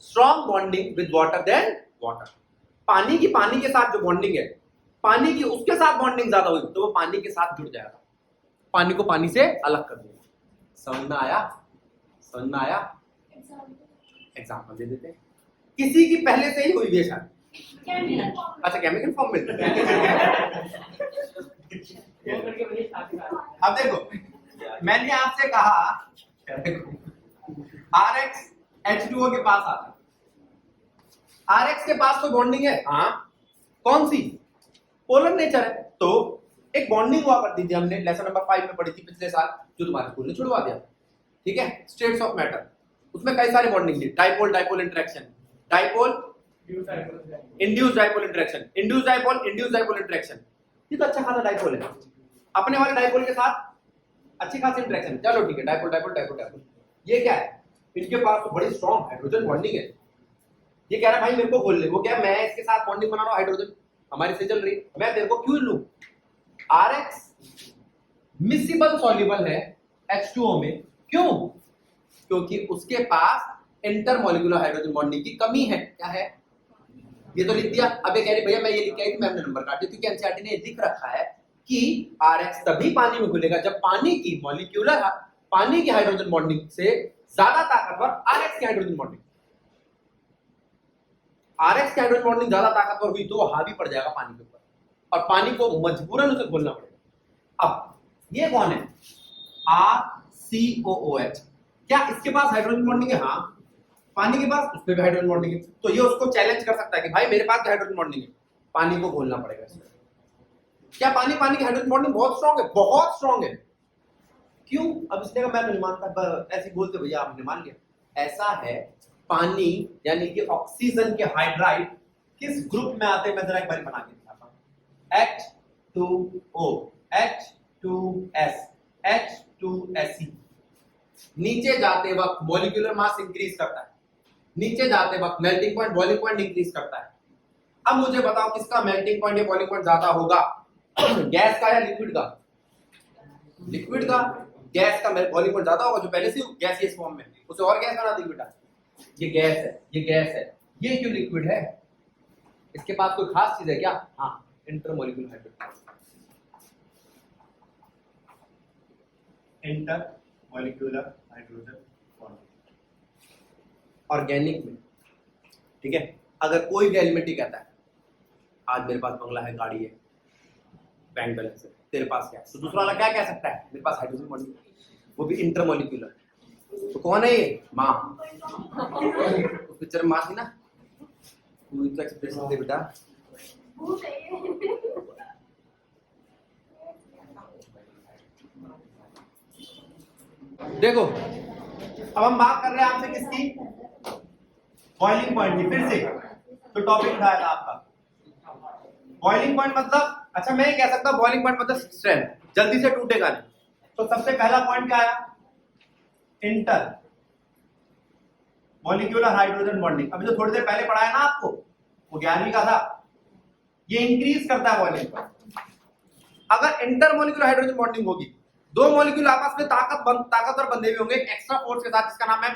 strong bonding with water than water. पानी के साथ जो बॉन्डिंग है, पानी की उसके साथ बॉन्डिंग ज्यादा हुई तो वो पानी के साथ जुड़ जाएगा, पानी को पानी से अलग कर देगा। समझ में आया? समझ में आया? एग्जाम्पल दे देते हैं। किसी की पहले से ही हुई है शादी। अच्छा, केमिकल फॉर्म में। अब देखो, मैंने आपसे कहा RX H2O के पास आता है, RX के पास तो बॉन्डिंग है। हाँ, कौन सी? पोलर नेचर है। तो एक बॉन्डिंग हुआ करती थी, हमने लेसन नंबर 5 में पढ़ी थी पिछले साल, जो तुम्हारे स्कूल ने छुड़वा दिया। ठीक है, स्टेट्स ऑफ मैटर, उसमें कई सारे बॉन्डिंग थी। Dipole dipole interaction, dipole induce dipole interaction, induce dipole interaction. ये तो अच्छा खासा डाइपोल है, अपने वाले डाइपोल के साथ अच्छी खासी इंटरेक्शन। चलो ठीक है, डाइपोल डाइपोल डाइपोल डाइपोल। ये क्या है? इनके पास तो बड़ी स्ट्रॉन्ग हाइड्रोजन बॉन्डिंग है। ये कह रहा है भाई मेरे को बोल ले, वो क्या, मैं इसके साथ बॉन्डिंग बना रहा हूं, हाइड्रोजन हमारी से चल रही, मैं तेरे को क्यों लूं? RX मिसिबल सॉल्युबल है H2O में। क्यों? क्योंकि उसके पास इंटरमॉलिक्यूलर हाइड्रोजन बॉन्डिंग की कमी है। क्या है? ये तो लिख दिया। अब ये कह रही भैया मैं ये लिख के आई थी, मैम ने नंबर काट दिया, क्योंकि एनसीईआरटी ने लिख रखा है कि RX तभी पानी में घुलेगा जब पानी की हाइड्रोजन बॉन्डिंग से ज्यादा ताकतवर RX की हाइड्रोजन बॉन्डिंग, RX की हाइड्रोजन बॉन्डिंग ज्यादा ताकतवर हुई तो वो हावी पड़ जाएगा पानी के ऊपर, और पानी को मजबूरन उसे घोलना पड़ेगा। अब ये कौन है? RCOOH। क्या इसके पास हाइड्रोजन बॉन्डिंग है? हाँ। पानी के पास, उसमें भी हाइड्रोजन बॉन्डिंग है। तो ये उसको चैलेंज कर सकता है कि भाई मेरे पास हाइड्रोजन बॉन्डिंग है, पानी को घोलना पड़ेगा इसमें। क्या पानी की हाइड्रोजन बॉन्डिंग बहुत स्ट्रांग है? बहुत स्ट्रांग है। क्यों? अब इसने कहा मैं तो नहीं मानता, ऐसे बोलते भैया आपने मान लिया। ऐसा है, पानी यानी कि ऑक्सीजन के हाइड्राइड किस ग्रुप में आते हैं मैं जरा एक बार बना के दिखाता हूं। H2O, H2S, H2SE। नीचे जाते वक्त मॉलिक्यूलर मास इंक्रीज करता है, नीचे जाते वक्त melting point boiling point increase करता है। अब मुझे बताओ किसका मेल्टिंग पॉइंट या बॉइलिंग पॉइंट ज्यादा होगा? गैस का या लिक्विड का? लिक्विड का। गैस का बॉइलिंग पॉइंट ज्यादा होगा, जो पहले से गैसियस फॉर्म में, उसे और गैस बना दी बेटा। ये गैस है, ये गैस है, ये क्यों लिक्विड है? इसके पास कोई खास चीज है क्या? हाँ, intermolecular hydrogen. Intermolecular hydrogen bond organic में, ठीक है। अगर कोई भी एलिमेंट कहता है आज मेरे पास बंगला है, गाड़ी है, बैंक बैलेंस है, तेरे पास क्या है? तो दूसरा वाला क्या कह सकता है? मेरे पास हाइड्रोजन बॉन्डिंग, वो भी इंटरमॉलिक्यूलर। तो कौन है ये? माँ। उस पिक्चर में माँ थी ना, तू तो एक्सप्रेशन दे बेटा। देखो, अब हम बात कर रहे हैं आपसे किसकी? बॉइलिंग पॉइंट की। फिर से तो टॉपिक उठाया था आपका बॉइलिंग पॉइंट मतलब, अच्छा मैं ये कह सकता हूं बॉइलिंग पॉइंट मतलब स्ट्रेंथ, जल्दी से टूटेगा नहीं। तो सबसे पहला पॉइंट क्या आया? Inter molecular hydrogen bonding. अभी तो थोड़ी देर पहले पढ़ाया ना आपको, वो 11वीं का था। ये इंक्रीज करता है बॉइलिंग पॉइंट। अगर इंटर मॉलिक्यूलर हाइड्रोजन बॉन्डिंग होगी, दो मॉलिक्यूल आपस में ताकतवर बंधे हुए होंगे एक्स्ट्रा फोर्स के साथ, जिसका नाम है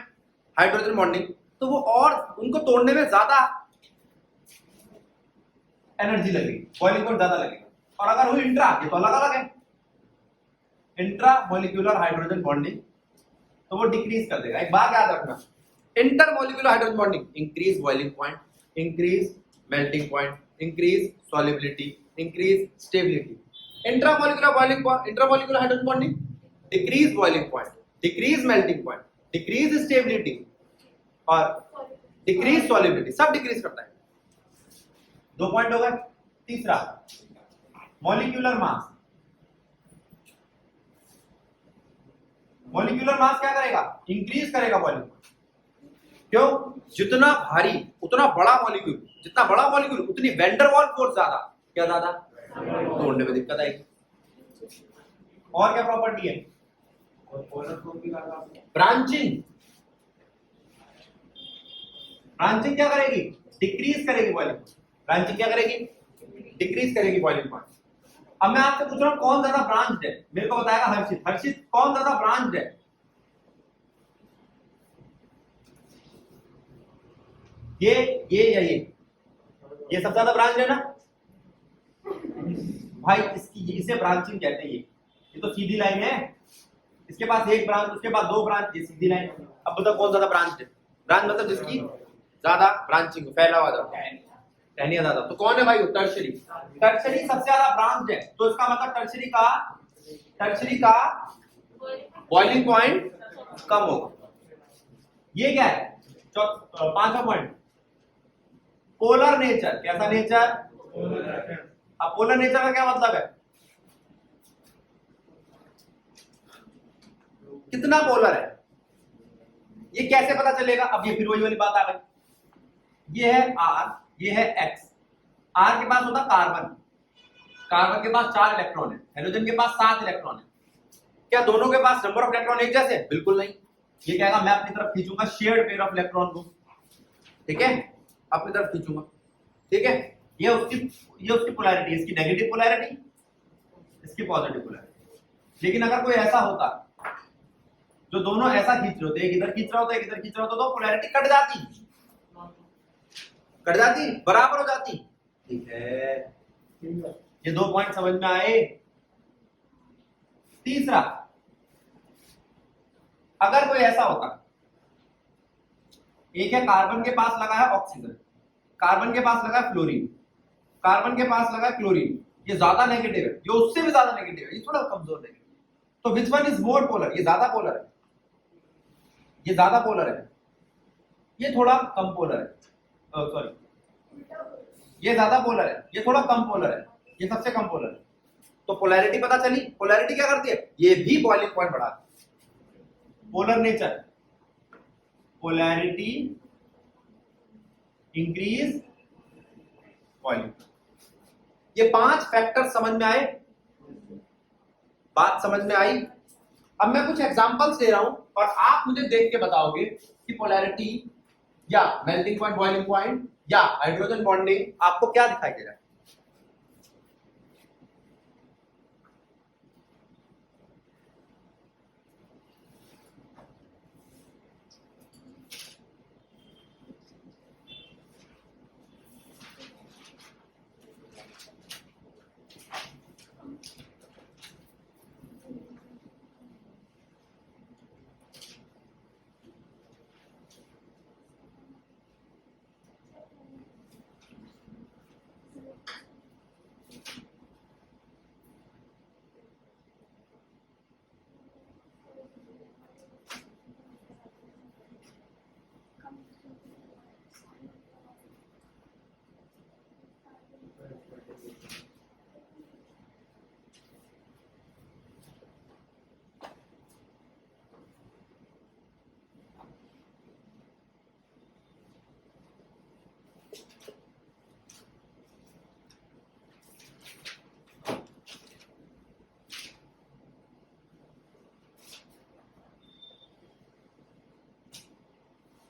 हाइड्रोजन बॉन्डिंग, तो वो और उनको तोड़ने में ज्यादा एनर्जी लगेगी, बॉइलिंग पॉइंट ज्यादा लगेगा। और अगर वो इंट्रा, ये तो अलग अलग है, इंट्रा मॉलिक्यूलर हाइड्रोजन बॉन्डिंग, तो वो डिक्रीज कर देगा। एक बात याद रखना, inter molecular hydrogen bonding increase boiling point, increase melting point, increase solubility, increase stability. Intramolecular hydrogen bonding decrease boiling point, decrease melting point, decrease stability और डिक्रीज सॉल्युबिलिटी, सब डिक्रीज करता है। 2 पॉइंट हो गए। तीसरा मॉलिक्यूलर मास। मॉलिक्यूलर मास क्या करेगा? Increase करेगा बॉइलिंग पॉइंट। क्यों? जितना भारी उतना बड़ा मॉलिक्यूल, जितना बड़ा मॉलिक्यूल उतनी वैन वाल फोर्स ज्यादा। क्या ज्यादा? तोड़ने में दिक्कत आएगी। और क्या प्रॉपर्टी है? ब्रांचिंग। ब्रांचिंग क्या करेगी? डिक्रीज करेगी बॉइलिंग पॉइंट। ब्रांचिंग क्या करेगी? डिक्रीज करेगी बॉइलिंग पॉइंट। अब मैं आपसे पूछ रहा हूं कौन ज्यादा ब्रांच्ड है? मेरे को बताएगा हर्षित। हर्षित कौन ज्यादा ब्रांच्ड है? ये या ये सब ज्यादा ब्रांच है ना भाई? इसे ब्रांचिंग कहते हैं। ये तो सीधी लाइन है, इसके पास एक ब्रांच, उसके पास 2 ब्रांच, ये सीधी लाइन। अब बताओ कौन ज्यादा ब्रांच है? ब्रांच मतलब जिसकी ज्यादा ब्रांचिंग, फैला हुआ टहनियां ज्यादा। तो कौन है भाई? टर्शरी। टर्शरी सबसे ज्यादा ब्रांच है, तो इसका मतलब टर्शरी का बॉइलिंग पॉइंट कम होगा। ये क्या है? 5वां पॉइंट, पोलर नेचर। कैसा नेचर? अब पोलर नेचर का क्या मतलब है? कितना पोलर है, ये कैसे पता चलेगा? अब ये फिर वही वाली बात आ गई। ये है R, ये है X। R के पास होता कार्बन, कार्बन के पास 4 इलेक्ट्रॉन है, हाइड्रोजन के पास 7 इलेक्ट्रॉन है। क्या दोनों के पास नंबर ऑफ इलेक्ट्रॉन एक जैसे? बिल्कुल नहीं। ये कहेगा मैं अपनी तरफ खींचूंगा शेयर्ड पेयर ऑफ इलेक्ट्रॉन को, ठीक है, अपनी तरफ खींचूंगा, ठीक है। ये उसकी पोलैरिटी, इसकी नेगेटिव पोलैरिटी, इसकी पॉजिटिव पोलैरिटी। लेकिन अगर कोई ऐसा होता जो दोनों ऐसा खींच रहे होते, एक इधर खींच रहा होता है, एक इधर खींच रहा होता, तो पोलैरिटी कट जाती, बराबर हो जाती, ठीक है। ये 2 पॉइंट समझ में आए। तीसरा, अगर कोई ऐसा होता, एक है कार्बन के पास लगा है ऑक्सीजन, कार्बन के पास लगा फ्लोरीन, कार्बन के पास लगा क्लोरीन, ये ज्यादा नेगेटिव है, ये उससे भी ज्यादा नेगेटिव है, ये थोड़ा कमजोर नेगेटिव। तो विच वन इज मोर पोलर? ये ज्यादा पोलर है। ये ज्यादा पोलर है, ये थोड़ा कम पोलर है, सॉरी ये ज्यादा पोलर है, ये थोड़ा कम पोलर है, ये सबसे कम पोलर है। तो पोलैरिटी पता चली। पोलैरिटी क्या करती है, ये भी बॉइलिंग पॉइंट बढ़ाती है। Polar nature, polarity increase boiling. ये 5 फैक्टर समझ में आए, बात समझ में आई। अब मैं कुछ एग्जांपल्स दे रहा हूं और आप मुझे देख के बताओगे कि पोलैरिटी या मेल्टिंग पॉइंट, बॉइलिंग पॉइंट या हाइड्रोजन बॉन्डिंग आपको क्या दिखाई दे रहा है।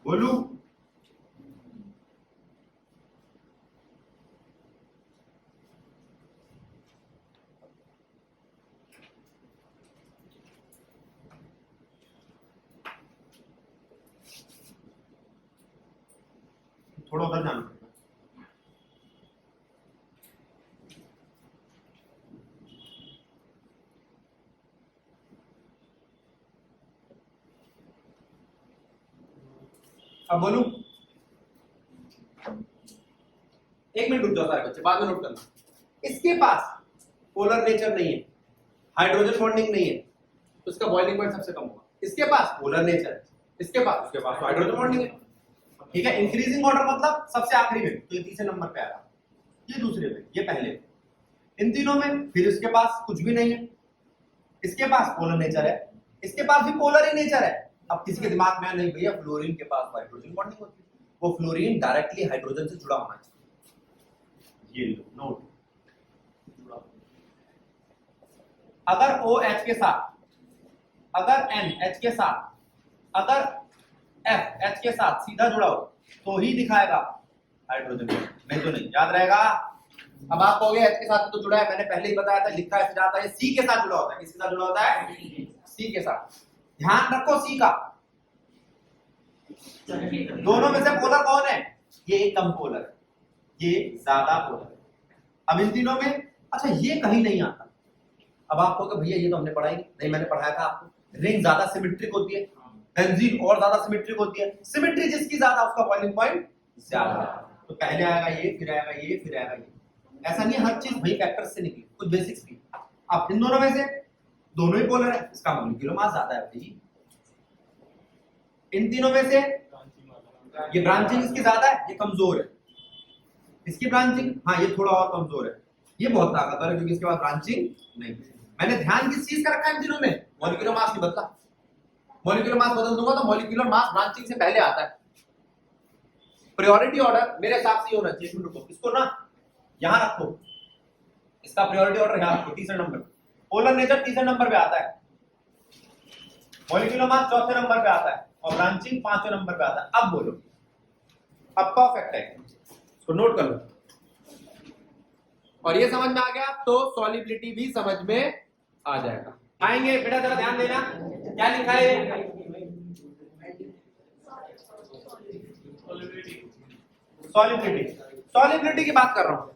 बोलू थोड़ा उधर जाना पड़ेगा। अब बोलू, 1 मिनट रुक जाओ सारे बच्चे, बाद में नोट करना। इसके पास पोलर नेचर नहीं है, हाइड्रोजन बॉन्डिंग नहीं है, तो इसका बॉइलिंग पॉइंट सबसे कम होगा। इसके पास पोलर नेचर है, उसके पास हाइड्रोजन बॉन्डिंग है। ठीक है, इंक्रीजिंग ऑर्डर मतलब सबसे आखिरी में, तो ये तीसरे नंबर पे आएगा, ये दूसरे पे, ये पहले पे। इन तीनों में फिर इसके पास कुछ भी नहीं है। इसके पास पोलर नेचर है, इसके पास भी पोलर ही नेचर है। अब किसी के दिमाग में नहीं भैया फ्लोरीन के पास हाइड्रोजन बॉन्डिंग होती है, वो फ्लोरीन डायरेक्टली हाइड्रोजन से जुड़ा होना चाहिए। ये लो नोट, अगर OH के साथ, अगर NH के साथ, अगर FH के साथ सीधा जुड़ा हो तो ही दिखाएगा हाइड्रोजन बॉन्ड, नहीं तो नहीं। याद रहेगा। अब आप कहोगे H के साथ तो जुड़ा है, मैंने पहले ही बताया था, लिखा है फिर आता है C के साथ जुड़ा होता है। किसके साथ जुड़ा होता है, C के साथ। ध्यान रखो C का, दोनों में से पोलर कौन है, ये कम पोलर है, ये ज्यादा पोलर है। अब इन तीनों में, अच्छा ये कहीं नहीं आता। अब आप कहोगे भैया ये तो हमने पढ़ा ही नहीं, मैंने पढ़ाया था आपको। रिंग ज्यादा सिमेट्रिक होती है, बेंजीन और ज्यादा सिमेट्रिक होती है। सिमेट्री जिसकी ज्यादा उसका बॉइलिंग पॉइंट ज्यादा। तो पहले आएगा ये, फिर आएगा ये, फिर आएगा ये। ऐसा नहीं हर चीज भाई फैक्टर्स से निकली, कुछ बेसिक्स भी। अब इन दोनों में से दोनों ही पोलर है, इसका मॉलिक्यूलर मास ज्यादा है भाई। इन तीनों में से ये ब्रांचिंग इसकी ज्यादा है, ये कमजोर है। इसकी ब्रांचिंग, हाँ ये थोड़ा और कमजोर है, ये बहुत ताकतवर है क्योंकि इसके पास ब्रांचिंग नहीं है। मैंने ध्यान किस चीज का रखा है इन तीनों में, मॉलिक्यूलर मास नहीं बदला। मॉलिक्यूलर मास बदल दूंगा तो मॉलिक्यूलर मास ब्रांचिंग से पहले आता है। प्रायोरिटी ऑर्डर मेरे हिसाब से ये होना चाहिए। रुको, इसको ना यहां रखो, इसका प्रायोरिटी ऑर्डर यहां रखो, तीसरे नंबर। पोलर नेचर तीसरे नंबर पे आता है, मॉलिक्यूलर मास चौथे नंबर पे आता है और ब्रांचिंग 5वें नंबर पे आता है। अब बोलो, अब परफेक्ट है, इसको नोट कर लो। और ये समझ में आ गया तो सॉलिबिलिटी भी समझ में आ जाएगा। आएंगे बेटा, जरा ध्यान देना क्या लिखा है। सॉलिबिलिटी, सॉलिबिलिटी की बात कर रहा हूं।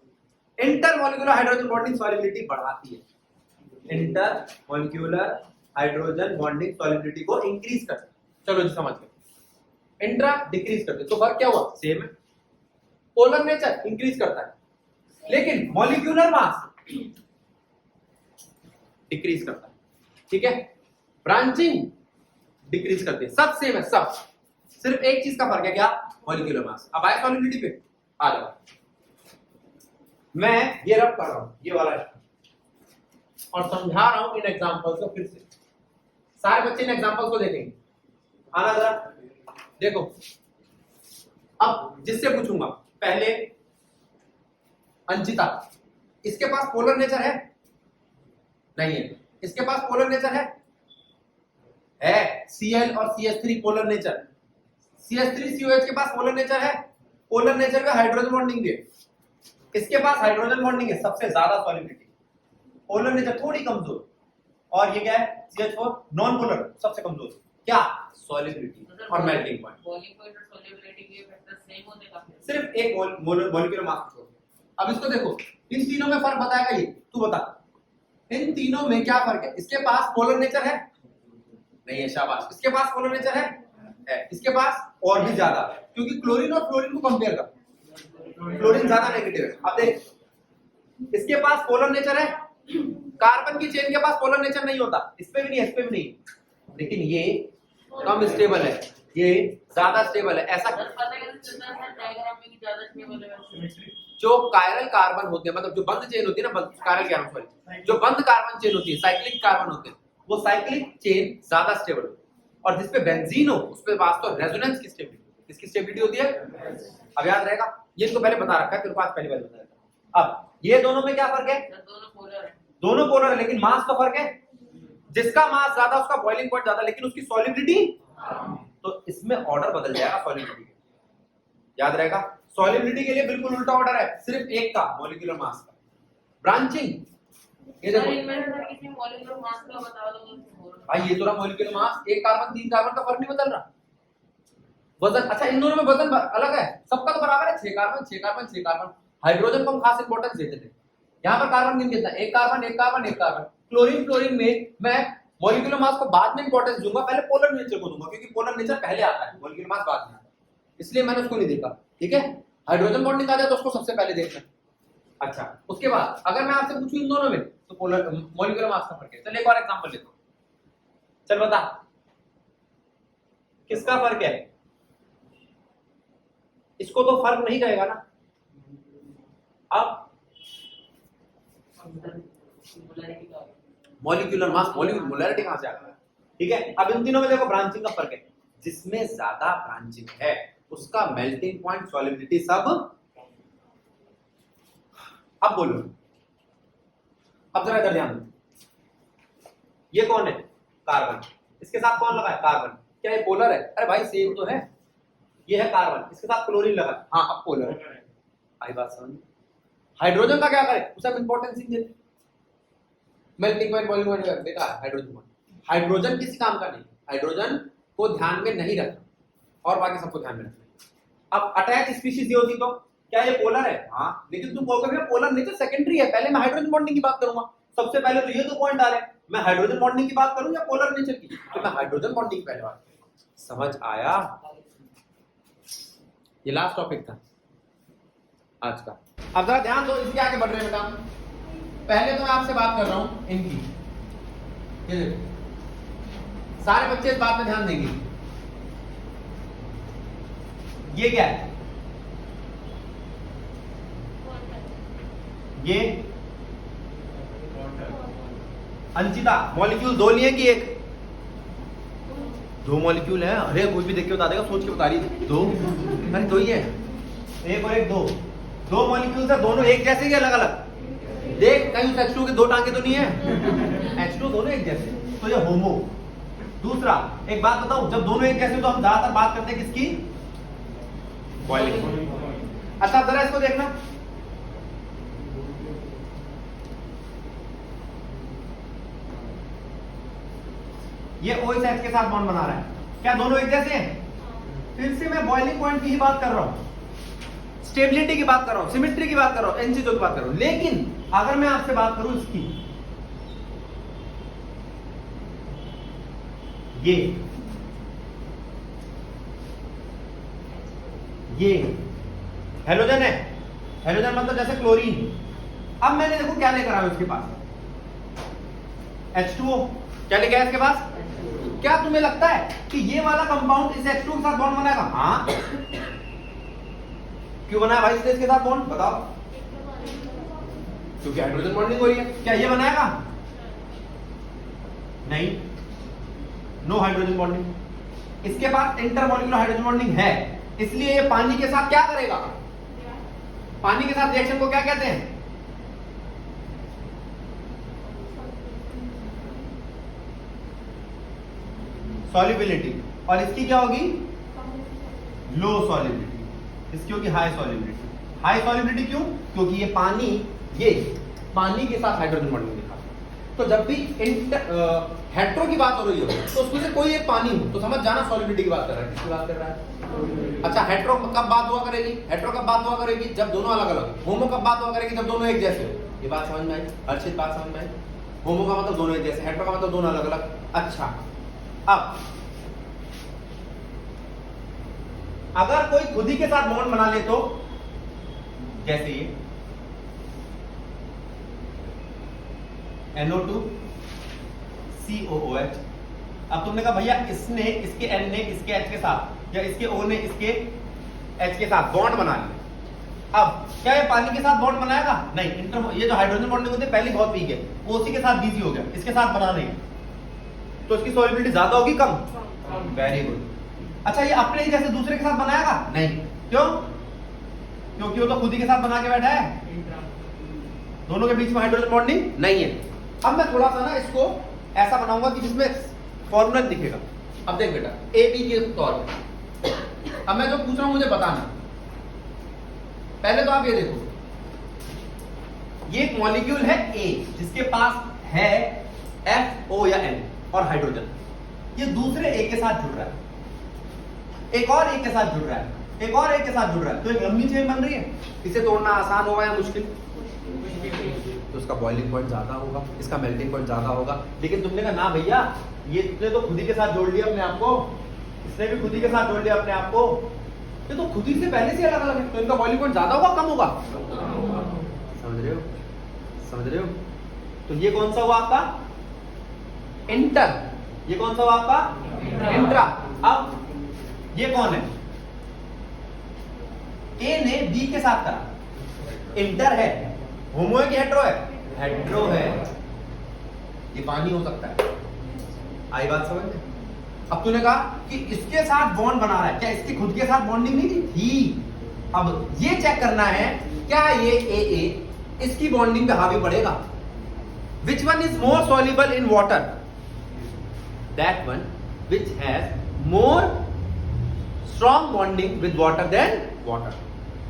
इंटरमॉलिक्यूलर हाइड्रोजन बॉन्डिंग सॉलिबिलिटी बढ़ाती है। इंटरमॉलिक्यूलर हाइड्रोजन बॉन्डिंग सॉलिबिलिटी को इंक्रीज करती है। चलो जी समझ गए। इंट्रा डिक्रीज करते, तो फर्क क्या हुआ, सेम है। पोलर नेचर इंक्रीज करता है लेकिन मॉलिक्यूलर मास डिक्रीज करता है। ठीक है, ब्रांचिंग डिक्रीज करते हैं, सब सेम है सब, सिर्फ एक चीज का फर्क है, क्या? Molecular mass. अब आए सॉलिबिलिटी पे, आ जाओ। मैं ये रब कर रहा हूं, ये वाला और समझा रहा हूं इन एग्जांपल्स को फिर से, सारे बच्चे इन एग्जांपल्स को देखेंगे। आना जरा देखो, अब जिससे पूछूंगा, पहले अंजिता, इसके पास पोलर नेचर है? नहीं है। इसके पास पोलर नेचर है? Cl और CH3 पोलर नेचर। CH3COH के पास पोलर नेचर है? पोलर नेचर का हाइड्रोजन बॉन्डिंग है। इसके पास हाइड्रोजन बॉन्डिंग है, सबसे ज्यादा सॉलिबिलिटी, पोलर नेचर थोड़ी कमजोर, और ये क्या है? CH4 नॉन पोलर, सबसे कमजोर। क्या? सॉलिबिलिटी और मेल्टिंग पॉइंट। बॉइलिंग पॉइंट और सॉल्युबिलिटी के फैक्टर सेम होने का, सिर्फ एक मॉलिक्यूलर मास को। अब इसको देखो, इन तीनों में फर्क बताएगा ये, तू बता इन तीनों में क्या फर्क है? इसके पास पोलर नेचर है? नहीं है, शाबाश। इसके पास पोलर नेचर है? इसके पास और भी ज्यादा, क्योंकि क्लोरीन और फ्लोरीन को कंपेयर कर, क्लोरीन ज्यादा नेगेटिव है। अब देख, इसके पास पोलर नेचर है, कार्बन की चेन के पास पोलर नेचर नहीं होता, इस पे भी नहीं, इस पे भी नहीं, लेकिन ये कम स्टेबल है, ये ज्यादा स्टेबल है। ऐसा पता कैसे चलता है डायग्राम में कि ज्यादा स्टेबल है? जो कायरल कार्बन होते हैं, मतलब जो बंद चेन होती है ना, कायरल कार्बन, सॉरी, जो बंद कार्बन चेन होती है, साइक्लिक कार्बन होते हैं, वो साइक्लिक चेन ज्यादा स्टेबल होती है। और जिसपे बेंजीन हो, उस पे वास्तव रेजोनेंस की स्टेबिलिटी, किसकी स्टेबिलिटी होती है? अब याद रहेगा, ये तो पहले बता रखा है, तेरे पास पहली बार बता रखा। अब ये दोनों में क्या फर्क है? दोनों पोलर है, दोनों पोलर है, लेकिन मास का फर्क है। जिसका मास ज्यादा उसका बॉइलिंग पॉइंट ज्यादा, लेकिन उसकी सॉलिबिलिटी, तो इसमें ऑर्डर बदल जाएगा सॉलिबिलिटी, याद रहेगा। सॉलिबिलिटी के लिए बिल्कुल उल्टा ऑर्डर है, सिर्फ एक का, मॉलिक्यूलर मास का। ब्रांचिंग, ये देखो इनमें से किसी मॉलिक्यूलर मास का बता दो भाई, ये तो रहा मॉलिक्यूलर मास, एक कार्बन 3 कार्बन का फर्क नहीं बदल रहा। वजन, अच्छा इन दोनों में वजन अलग है, सबका तो बराबर है, 6 कार्बन 6 कार्बन 6 कार्बन। हाइड्रोजन को हम खास इंपॉर्टेंस देते थे, यहाँ पर कार्बन गिन कितना? 1 carbon 1 carbon 1 carbon. Chlorine fluorine में मैं मॉलिक्यूलर मास को बाद में इंपॉर्टेंस दूंगा, पहले पोलर नेचर को दूंगा, क्योंकि पोलर नेचर पहले आता है, मॉलिक्यूलर मास बाद में आता है, इसलिए मैंने उसको नहीं देखा। ठीक है, हाइड्रोजन बॉन्डिंग आ जाए तो उसको सबसे पहले देखना। अच्छा, उसके बाद अगर मैं आपसे पूछूं इन दोनों में, तो पोलर मॉलिक्यूलर मास का फर्क है। चल एक और एग्जांपल लेता हूं, चल बता किसका फर्क है? इसको तो फर्क नहीं रहेगा ना। अब मॉलिक्यूलर मास, मॉलिक्यूलर मोलैरिटी कहां से आ गया? ठीक है, अब इन तीनों में देखो ब्रांचिंग का फर्क है, जिसमें ज्यादा ब्रांचिंग है उसका मेल्टिंग पॉइंट, सॉलिबिलिटी सब। अब बोलो, अब जरा इधर ध्यान दो, ये कौन है? कार्बन, इसके साथ कौन लगा है? कार्बन। क्या ये पोलर है? अरे भाई सेम तो है, ये है कार्बन, इसके साथ क्लोरीन लगा है, हाँ अब पोलर है। आई बात समझ? हाइड्रोजन का क्या करे? उसे हम इंपॉर्टेंस ही देते, मेल्टिंग पॉइंट, बॉइलिंग पॉइंट देखा है हाइड्रोजन पॉइंट। हाइड्रोजन किसी काम का नहीं, हाइड्रोजन को ध्यान में नहीं रखना और बाकी सबको ध्यान में रखना। अब अटैच स्पीशीज ये होती तो क्या ये पोलर है? हाँ, लेकिन तुम कहोगे भैया पोलर नेचर सेकेंडरी है, पहले मैं हाइड्रोजन बॉन्डिंग की बात करूंगा, सबसे पहले तो ये 2 पॉइंट आ रहे हैं, मैं हाइड्रोजन बॉन्डिंग की बात करूं या पोलर नेचर की? तो मैं हाइड्रोजन बॉन्डिंग पहले बात करूं। समझ आया? ये लास्ट टॉपिक था आज का। अब जरा ध्यान दो, इसके आगे बढ़ रहे हैं बेटा। पहले तो मैं आपसे बात कर रहा हूं इनकी, ये देखो सारे बच्चे इस बात में ध्यान देंगे। ये क्या है? ये अंशिता, मॉलिक्यूल 2 लिए कि 1? 2 मॉलिक्यूल है। अरे कोई भी देख के बता देगा, सोच के बता रही है। 2, अरे 2 ही है, 1 और 1 2 मॉलिक्यूल है, दोनों एक जैसे कि अलग अलग? देख कहीं उस H2 के 2 टांगे तो नहीं है, H2 दोनों एक जैसे, तो ये होमो। दूसरा एक बात बताऊं, जब दोनों एक जैसे तो हम ज्यादातर बात करते हैं किसकी? बॉइलिंग। अच्छा जरा इसको देखना, ये OH के साथ बॉन्ड बना रहा है, क्या दोनों एक जैसे हैं? फिर से मैं बॉइलिंग पॉइंट की ही बात कर रहा हूं, स्टेबिलिटी की बात कर रहा हूं, सिमेट्री की बात कर रहा हूं, इन चीजों की बात कर रहा हूं। लेकिन अगर मैं आपसे बात करूं इसकी, ये हेलोजन है, हेलोजन मतलब जैसे क्लोरीन। अब मैंने देखो क्या लेकर आया इसके पास, H2O। क्या लेके आया इसके पास? क्या तुम्हें लगता है कि ये वाला कंपाउंड इस H2 के साथ बॉन्ड बनाएगा? हाँ। क्यों बनाया भाई इसके साथ बॉन्ड? बताओ। क्योंकि हाइड्रोजन बॉन्डिंग हो रही है। क्या ये बनाएगा? नहीं, नो हाइड्रोजन बॉन्डिंग। इसके पास इंटरमॉलिक्यूलर हाइड्रोजन बॉन्डिंग है, इसलिए ये पानी के साथ क्या करेगा? पानी के साथ रिएक्शन को क्या कहते हैं? सॉल्युबिलिटी। और इसकी क्या होगी? लो सॉल्युबिलिटी। इसकी होगी हाई सॉल्युबिलिटी। हाई सॉल्युबिलिटी क्यों? क्योंकि ये पानी के साथ हाइड्रोजन बॉन्डिंग दिखा। तो जब भी हेट्रो की बात हो रही हो तो उसमें से कोई एक पानी हो तो समझ जाना सॉल्युबिलिटी की बात कर रहा है। किसकी बात कर रहा है? अच्छा, हेट्रो कब बात हुआ करेगी? हेट्रो कब बात हुआ करेगी? जब दोनों अलग अलग। होमो कब बात हुआ करेगी? जब दोनों एक जैसे हो। ये बात समझ में आई? हर्षित बात समझ में आई? होमो का मतलब दोनों एक जैसे, हेट्रो का मतलब दोनों अलग अलग। अच्छा, अब अगर कोई खुद ही के साथ बॉन्ड बना ले तो जैसे ये NO2 COOH। अब तुमने कहा भैया इसने इसके N ने इसके H के साथ या इसके O ने इसके H के साथ बॉन्ड बना लिया। अब क्या ये पानी के साथ बॉन्ड बनाएगा? नहीं। ये जो हाइड्रोजन बॉन्डिंग होती है पहले बहुत वीक है, वो उसी के साथ बिजी हो गया, इसके साथ बना नहीं, तो इसकी सॉल्युबिलिटी ज्यादा होगी कम? Very good. अच्छा, ये अपने ही जैसे दूसरे के साथ बनाएगा? नहीं। क्यों? क्योंकि वो तो खुद ही के साथ बना के बैठा है, दोनों के बीच में हाइड्रोजन बॉन्डिंग नहीं है। अब मैं थोड़ा सा ना इसको ऐसा बनाऊंगा कि जिसमें फॉर्मूला दिखेगा। अब देख बेटा, AB के तौर पे अब मैं जो पूछ रहा हूं मुझे बताना। पहले तो आप ये देखो, ये एक मॉलिक्यूल है A जिसके पास है FO या N और हाइड्रोजन। ये दूसरे A के साथ जुड़ रहा है, एक और A के साथ जुड़ रहा है, एक और A के साथ जुड़ रहा है, तो एक लंबी चेन बन रही है। इसे तोड़ना आसान होगा या मुश्किल? तो इसका बॉइलिंग पॉइंट ज्यादा होगा, इसका मेल्टिंग पॉइंट ज्यादा होगा। लेकिन तुमने कहा ना भैया, ये इसने तो खुद ही के साथ जोड़ लिया अपने आप को, इसने भी खुद ही के साथ जोड़ लिया अपने आप को, ये तो खुद ही से पहले से अलग अलग है, तो इनका बॉइलिंग पॉइंट ज्यादा होगा कम होगा? समझ रहे हो? समझ रहे हो? तो ये कौन सा हुआ आपका? इंटर। ये कौन सा हुआ आपका? इंट्रा। अब ये कौन है? A ने B के साथ करा, इंटर है। होमो है कि हेट्रो है? हेट्रो है। ये पानी हो सकता है। आई बात समझ में? अब तूने कहा कि इसके साथ बॉन्ड बना रहा है, क्या इसकी खुद के साथ बॉन्डिंग नहीं थी? अब ये चेक करना है क्या ये AA इसकी बॉन्डिंग पे हावी पड़ेगा? Which one is more soluble in water? That one which has more strong bonding with water than water.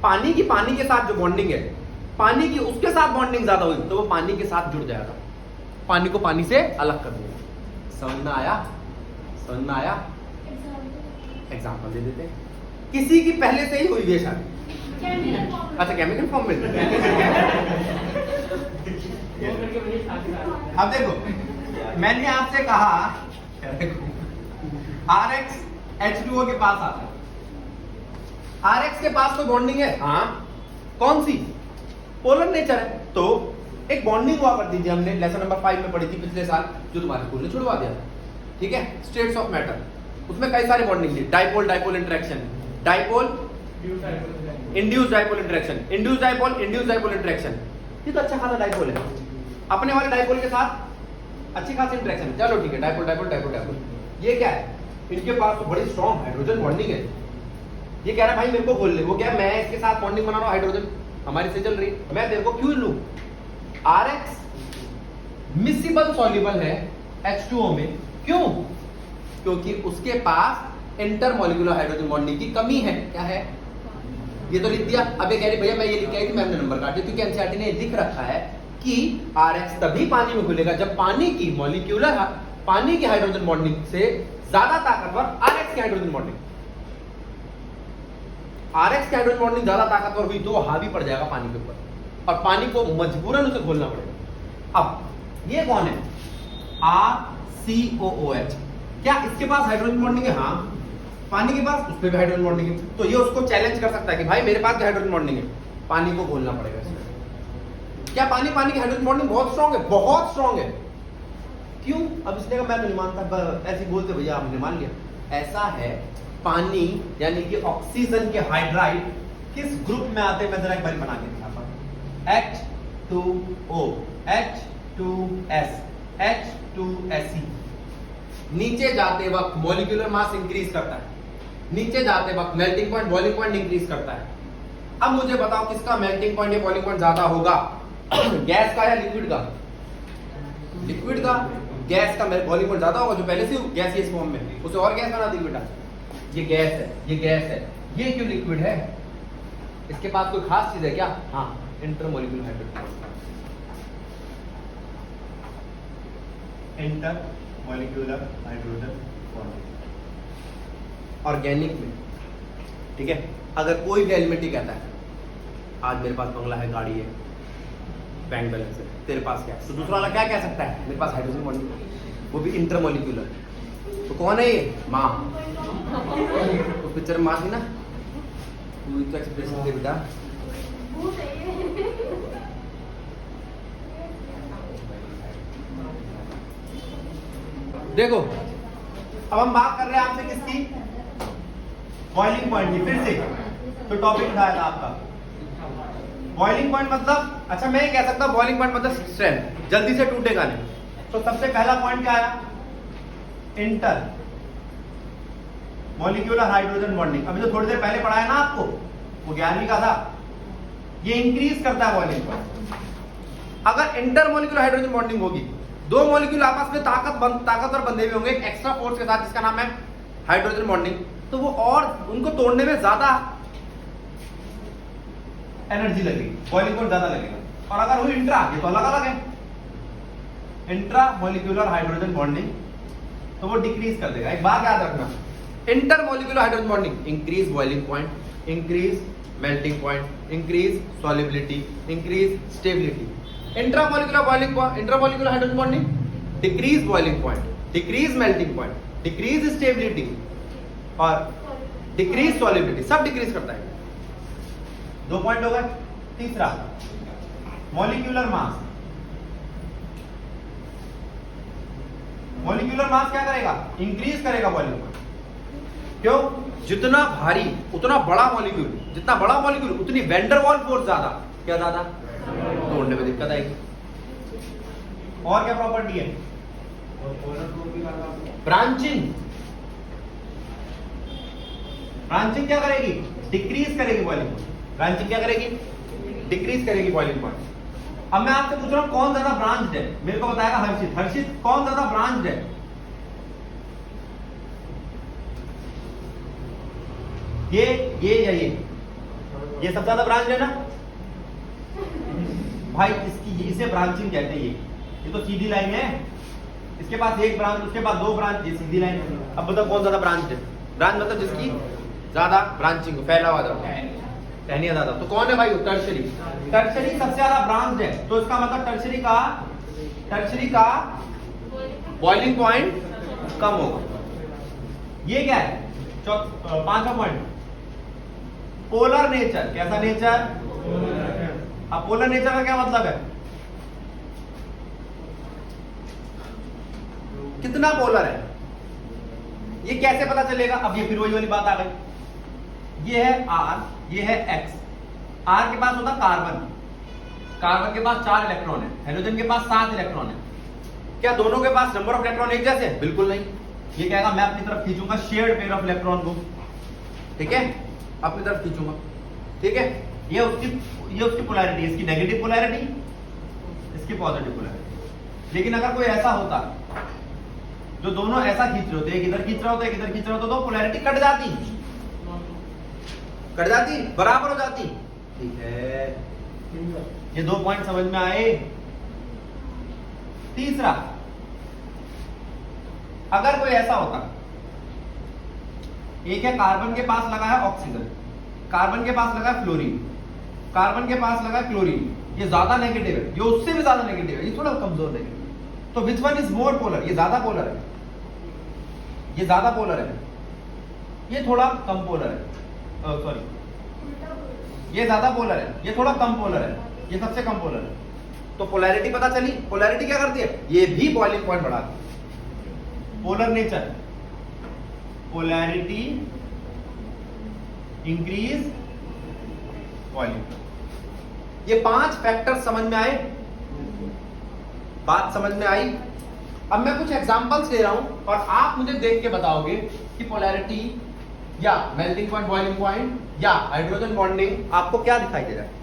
पानी के साथ जो बॉन्डिंग है, पानी की उसके साथ बॉन्डिंग ज्यादा हुई तो वो पानी के साथ जुड़ जाएगा, पानी को पानी से अलग कर देगा। समझ में आया? समझ में आया? एग्जाम्पल दे देते हैं। किसी की पहले से ही हुई है शादी। अच्छा, केमिकल फॉर्म में। अब देखो, मैंने आपसे कहा RX H2O के पास आता है, RX के पास तो बॉन्डिंग है। हाँ, कौन सी? पोलर नेचर है। तो एक बॉन्डिंग हुआ करती थी, हमने लेसन नंबर 5 में पढ़ी थी पिछले साल, जो तुम्हारे स्कूल ने छुड़वा दिया। ठीक है, स्टेट्स ऑफ मैटर, उसमें कई सारी बॉन्डिंग थी। Dipole dipole interaction, dipole induce dipole interaction, induce dipole interaction. ये तो अच्छा खासा डाइपोल है, अपने वाले डाइपोल के साथ अच्छी खासी इंटरेक्शन। चलो ठीक है, डाइपोल डाइपोल डाइपोल डाइपोल। ये क्या है? इनके पास तो बड़ी स्ट्रॉन्ग हाइड्रोजन बॉन्डिंग है। ये कह रहा है भाई मेरे को खोल ले। वो क्या, मैं इसके साथ बॉन्डिंग बना रहा हूं, हाइड्रोजन हमारी से चल रही, मैं तेरे को क्यों लूं? RX मिसिबल सॉल्युबल है H2O में। क्यों? क्योंकि उसके पास इंटरमॉलिक्यूलर हाइड्रोजन बॉन्डिंग की कमी है। क्या है? ये तो लिख दिया। अब ये कह रही भैया मैं ये लिख के आई थी, मैंने नंबर काट दिया, क्योंकि एनसीईआरटी ने लिख रखा है कि RX तभी पानी में घुलेगा जब पानी की हाइड्रोजन बॉन्डिंग से ज्यादा ताकतवर RX की हाइड्रोजन बॉन्डिंग, RX की हाइड्रोजन बॉन्डिंग ज्यादा ताकतवर हुई तो हावी पड़ जाएगा पानी के ऊपर और पानी को मजबूरन उसे खोलना पड़ेगा। अब ये कौन है? RCOOH। क्या इसके पास हाइड्रोजन बॉन्डिंग है? हाँ। पानी के पास, उस पर भी हाइड्रोजन बॉन्डिंग है, तो ये उसको चैलेंज कर सकता है कि भाई मेरे पास भी हाइड्रोजन बॉन्डिंग है, पानी को खोलना पड़ेगा इसमें। क्या पानी की हाइड्रोजन बॉन्डिंग बहुत स्ट्रांग है? बहुत स्ट्रांग है। क्यों? अब इसने कहा मैं तो नहीं मानता, ऐसे बोलते भैया हमने मान लिया। ऐसा है, पानी यानी कि ऑक्सीजन के हाइड्राइड किस ग्रुप में आते हैं मैं जरा एक बार बना के दिखाता हूं। H2O, H2S, H2Se। नीचे जाते वक्त मॉलिक्यूलर मास इंक्रीज करता है, नीचे जाते वक्त melting point boiling point increase करता है। अब मुझे बताओ किसका मेल्टिंग पॉइंट या बॉइलिंग पॉइंट ज्यादा होगा, गैस का या लिक्विड का? लिक्विड का। गैस का बॉइलिंग पॉइंट ज्यादा होगा, जो पहले से गैसियस फॉर्म में, उसे और गैस बना दी बेटा। ये गैस है, ये गैस है, ये क्यों लिक्विड है? इसके पास कोई खास चीज है क्या? हाँ, intermolecular hydrogen. Intermolecular hydrogen bonding organic में, ठीक है। अगर कोई भी एलिमेंट ही कहता है आज मेरे पास बंगला है, गाड़ी है, बैंक बैलेंस है, तेरे पास क्या है, तो दूसरा वाला क्या कह सकता है? मेरे पास हाइड्रोजन बॉन्डिंग, वो भी इंटरमॉलिक्यूलर। तो कौन है ये? माँ। उस पिक्चर में माँ थी ना, तू तो एक्सप्रेशन दे बेटा। देखो अब हम बात कर रहे हैं आपसे किसकी? बॉइलिंग पॉइंट की। फिर से तो टॉपिक उठाया था आपका बॉइलिंग पॉइंट मतलब, अच्छा मैं ये कह सकता हूँ बॉइलिंग पॉइंट मतलब स्ट्रेंथ, जल्दी से टूटेगा नहीं। तो सबसे पहला पॉइंट क्या आया? Inter molecular hydrogen bonding. अभी तो थोड़ी देर पहले पढ़ाया ना आपको, वो 11वीं का था। ये इंक्रीज करता है बॉइलिंग पॉइंट। अगर इंटरमॉलिक्यूलर हाइड्रोजन बॉन्डिंग होगी, दो मॉलिक्यूल आपस में ताकतवर बंधे हुए होंगे एक एक्स्ट्रा फोर्स के साथ जिसका नाम है हाइड्रोजन बॉन्डिंग, तो वो और उनको तोड़ने में ज्यादा एनर्जी लगेगी, बॉइलिंग पॉइंट ज्यादा लगेगा। और अगर वो इंट्रा, ये तो अलग अलग है, इंट्रा मॉलिक्यूलर हाइड्रोजन बॉन्डिंग, तो वो डिक्रीज कर देगा। एक बात याद रखना, intermolecular hydrogen bonding increase boiling point, increase melting point, increase solubility, increase stability. Intramolecular hydrogen bonding decrease boiling point, decrease melting point, decrease stability और डिक्रीज सॉल्युबिलिटी, सब डिक्रीज करता है। 2 पॉइंट हो गए। तीसरा मॉलिक्यूलर मास। मॉलिक्यूलर मास क्या करेगा? Increase करेगा बॉइलिंग पॉइंट। क्यों? जितना भारी उतना बड़ा मॉलिक्यूल, जितना बड़ा मॉलिक्यूल उतनी वैन डर वाल्स फोर्स ज्यादा, क्या ज्यादा? तोड़ने में दिक्कत आएगी। और क्या प्रॉपर्टी है? ब्रांचिंग। ब्रांचिंग क्या करेगी? डिक्रीज करेगी बॉइलिंग पॉइंट। ब्रांचिंग क्या करेगी? डिक्रीज करेगी बॉइलिंग पॉइंट। अब मैं आपसे पूछ रहा हूं कौन ज्यादा ब्रांच्ड है? मेरे को बताएगा हर्षित। हर्षित कौन ज्यादा ब्रांच्ड है? ये या ये सबसे ज्यादा ब्रांच है ना भाई। इसकी इसे ब्रांचिंग कहते हैं। ये तो सीधी लाइन है, इसके पास एक ब्रांच, उसके पास 2 ब्रांच, ये सीधी लाइन है। अब बताओ कौन ज्यादा ब्रांच है? ब्रांच मतलब जिसकी ज्यादा ब्रांचिंग हो, फैला हुआ टहनिया ज्यादा, तो कौन है भाई? टर्शरी। टर्शरी सबसे ज्यादा ब्रांच है, तो इसका मतलब टर्शरी का बॉइलिंग पॉइंट कम होगा। ये क्या है? 5वां पॉइंट, पोलर नेचर। कैसा नेचर? अब पोलर नेचर का क्या मतलब है? कितना पोलर है ये कैसे पता चलेगा? अब ये फिर वही वाली बात आ गई। ये है R, ये है X। R के पास होता कार्बन, कार्बन के पास 4 इलेक्ट्रॉन है, हाइड्रोजन के पास 7 इलेक्ट्रॉन है। क्या दोनों के पास नंबर ऑफ इलेक्ट्रॉन एक जैसे? बिल्कुल नहीं। ये कहेगा मैं अपनी तरफ खींचूंगा शेयर्ड पेयर ऑफ इलेक्ट्रॉन को, ठीक है, अपनी तरफ खींचूंगा, ठीक है। ये उसकी पोलैरिटी, इसकी नेगेटिव पोलैरिटी, इसकी पॉजिटिव पोलैरिटी। लेकिन अगर कोई ऐसा होता जो दोनों ऐसा खींच रहे होते, एक इधर खींच रहा होता, एक इधर खींच रहा होता, तो पोलैरिटी कट जाती, बराबर हो जाती। ठीक है, ये 2 पॉइंट समझ में आए। तीसरा, अगर कोई ऐसा होता, एक है कार्बन के पास लगा है ऑक्सीजन, कार्बन के पास लगा है फ्लोरीन, कार्बन के पास लगा है क्लोरीन, ये ज्यादा नेगेटिव है, ये उससे भी ज्यादा नेगेटिव है, ये थोड़ा कमजोर नेगेटिव। तो विच वन इज मोर पोलर? ये ज्यादा पोलर है, ये ज्यादा पोलर है, ये थोड़ा कम पोलर है। सॉरी, ये ज्यादा पोलर है, ये थोड़ा कम पोलर है, ये सबसे कम पोलर है। तो पोलैरिटी पता चली। पोलैरिटी क्या करती है, ये भी बॉइलिंग पॉइंट बढ़ाती है। Polar nature, polarity increase boiling. ये 5 फैक्टर समझ में आए, बात समझ में आई। अब मैं कुछ एग्जांपल्स दे रहा हूं और आप मुझे देख के बताओगे कि पोलैरिटी या मेल्टिंग पॉइंट, बॉइलिंग पॉइंट या हाइड्रोजन बॉन्डिंग आपको क्या दिखाई दे रहा है।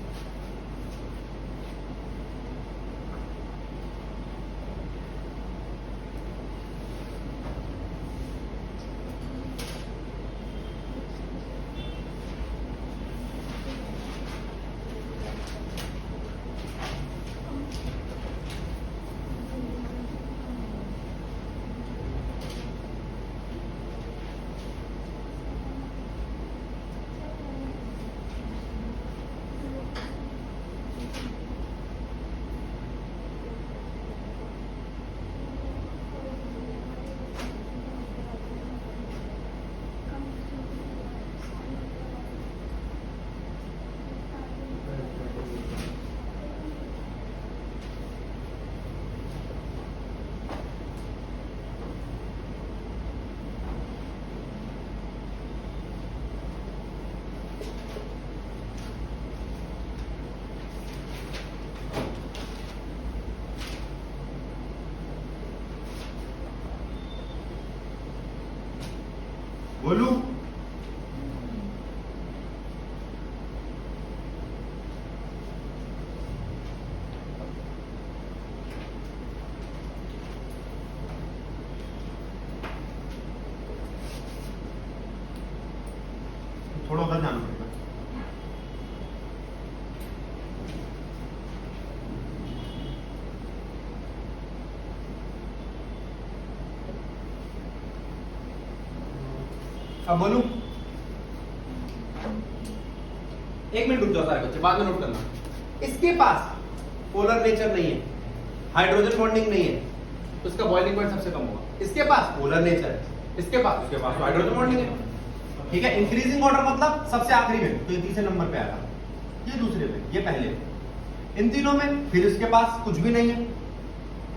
बोलू थोड़ा उधर जाना पड़ेगा। अब बोलूं, 1 मिनट रुक जाओ सारे बच्चे, बाद में नोट करना। इसके पास पोलर नेचर नहीं है, हाइड्रोजन बॉन्डिंग नहीं है, तो इसका बॉइलिंग पॉइंट सबसे कम होगा। इसके पास पोलर नेचर है, उसके पास हाइड्रोजन बॉन्डिंग है। ठीक है, इंक्रीजिंग ऑर्डर मतलब सबसे आखिरी में, तो ये तीसरे नंबर पे आएगा, ये दूसरे पे, ये पहले पे। इन तीनों में फिर इसके पास कुछ भी नहीं है।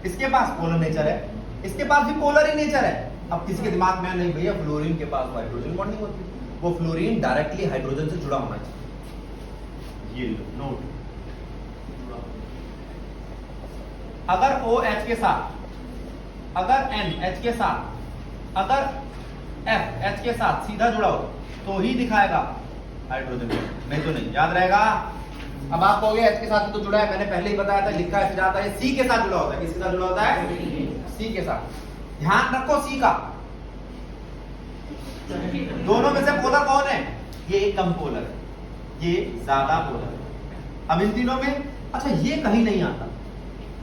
इसके पास पोलर नेचर है, इसके पास भी पोलर ही नेचर है। अब किसी के दिमाग में नहीं भैया फ्लोरीन के पास हाइड्रोजन बॉन्डिंग होती है, वो फ्लोरीन डायरेक्टली हाइड्रोजन से जुड़ा होना चाहिए। ये नोट, अगर OH के साथ, अगर NH के साथ, अगर FH के साथ सीधा जुड़ा हो तो ही दिखाएगा हाइड्रोजन, नहीं तो नहीं। याद रहेगा। अब आप कहोगे H के साथ तो जुड़ा है, मैंने पहले ही बताया था, लिखा है जाता है C के साथ जुड़ा होता है। किसके साथ जुड़ा होता है? C के साथ। ध्यान रखो C का, दोनों में से पोलर कौन है? ये कम पोलर है, ये ज्यादा पोलर है। अब इन तीनों में, अच्छा ये कहीं नहीं आता।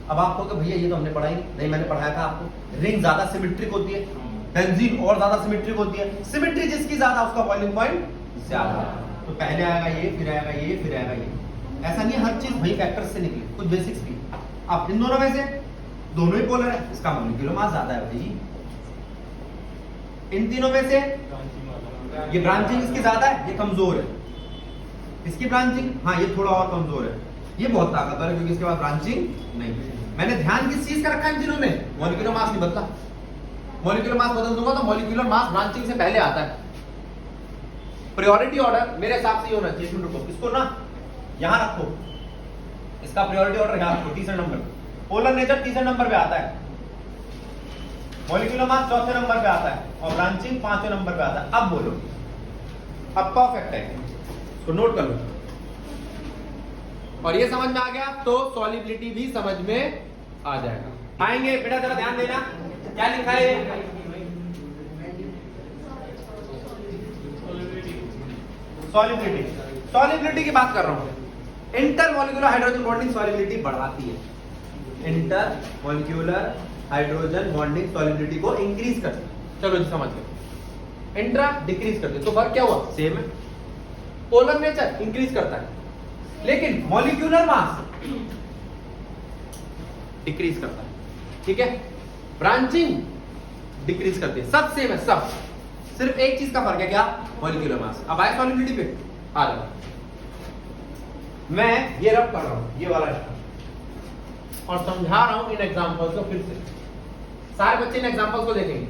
अब आप कहोगे भैया ये तो हमने पढ़ा ही नहीं, मैंने पढ़ाया था आपको, रिंग ज्यादा सिमेट्रिक होती है, बेंजीन और ज्यादा सिमेट्रिक होती है। सिमेट्री जिसकी ज्यादा उसका बॉइलिंग पॉइंट ज्यादा। तो पहले आएगा ये, फिर आएगा ये, फिर आएगा ये। ऐसा नहीं हर चीज वही फैक्टर्स से निकली, कुछ बेसिक्स भी। अब इन दोनों में से दोनों ही पोलर है, इसका मॉलिक्यूलर मास ज्यादा है भाई। इन तीनों में से ये ब्रांचिंग इसकी ज्यादा है, ये कमजोर है। इसकी ब्रांचिंग, हाँ ये थोड़ा और कमजोर है, ये बहुत ताकतवर है क्योंकि इसके पास ब्रांचिंग नहीं है। मैंने ध्यान किस चीज का रखा है इन तीनों में? मॉलिक्यूलर मास नहीं बदला। मॉलिक्यूलर मास बदल दूंगा तो मॉलिक्यूलर मास ब्रांचिंग से पहले आता है। प्रायोरिटी ऑर्डर मेरे हिसाब से ये होना चाहिए। रुको, इसको ना यहां रखो, इसका प्रायोरिटी ऑर्डर यहां रखो, तीसरे नंबर पे। पोलर नेचर तीसरे नंबर पे आता है, मॉलिक्यूलर मास चौथे नंबर पे आता है और ब्रांचिंग 5वें नंबर पे आता है। अब बोलो, अब परफेक्ट है, तो नोट कर लो। और ये समझ में आ गया तो सॉल्युबिलिटी भी समझ में आ जाएगा। आएंगे बेटा, जरा ध्यान देना क्या लिखा है। सॉल्युबिलिटी, सॉल्युबिलिटी की बात कर रहा हूं। Inter molecular hydrogen bonding solubility बढ़ाती है। Inter molecular hydrogen bonding solubility को इंक्रीज करती है। चलो जी समझ गए। इंट्रा डिक्रीज करती है, तो फर्क क्या हुआ? सेम है। पोलर नेचर इंक्रीज करता है, लेकिन मॉलिक्यूलर मास डिक्रीज करता है। ठीक है, ब्रांचिंग डिक्रीज करती है, सब सेम है सब, सिर्फ एक चीज का फर्क है, क्या? Molecular mass. अब आए सॉल्युबिलिटी पे, आ जाओ। मैं ये रब कर रहा हूं, ये वाला और समझा रहा हूं इन एग्जांपल्स को फिर से। सारे बच्चे इन एग्जांपल्स को देखेंगे।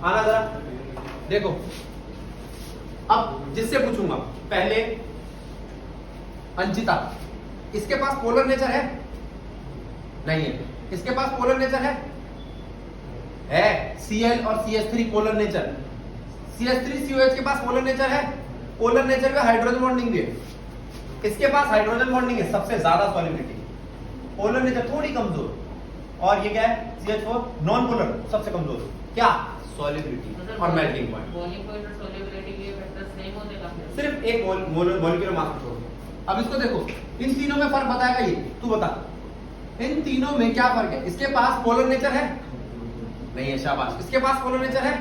आना जरा देखो, अब जिससे पूछूंगा पहले अंजिता, इसके पास पोलर नेचर है? नहीं है। इसके पास पोलर नेचर है? Cl और CH3 पोलर नेचर। CH3COH के पास पोलर नेचर है? पोलर नेचर में हाइड्रोजन बॉन्डिंग भी है। इसके पास हाइड्रोजन बॉन्डिंग है, सबसे ज्यादा सॉलिबिलिटी। पोलर नेचर थोड़ी कमजोर, और ये क्या है CH4 नॉन पोलर, सबसे कमजोर। क्या? सॉलिबिलिटी और मेल्टिंग पॉइंट। बॉइलिंग पॉइंट और सॉल्युबिलिटी के फैक्टर सेम होते काफी। सिर्फ एक मॉलिक्यूलर मास छोड़। अब इसको देखो, इन तीनों में फर्क बताएगा ये, तू बता इन तीनों में क्या फर्क है? इसके पास पोलर नेचर है? नहीं है, शाबाश। इसके पास पोलर नेचर है?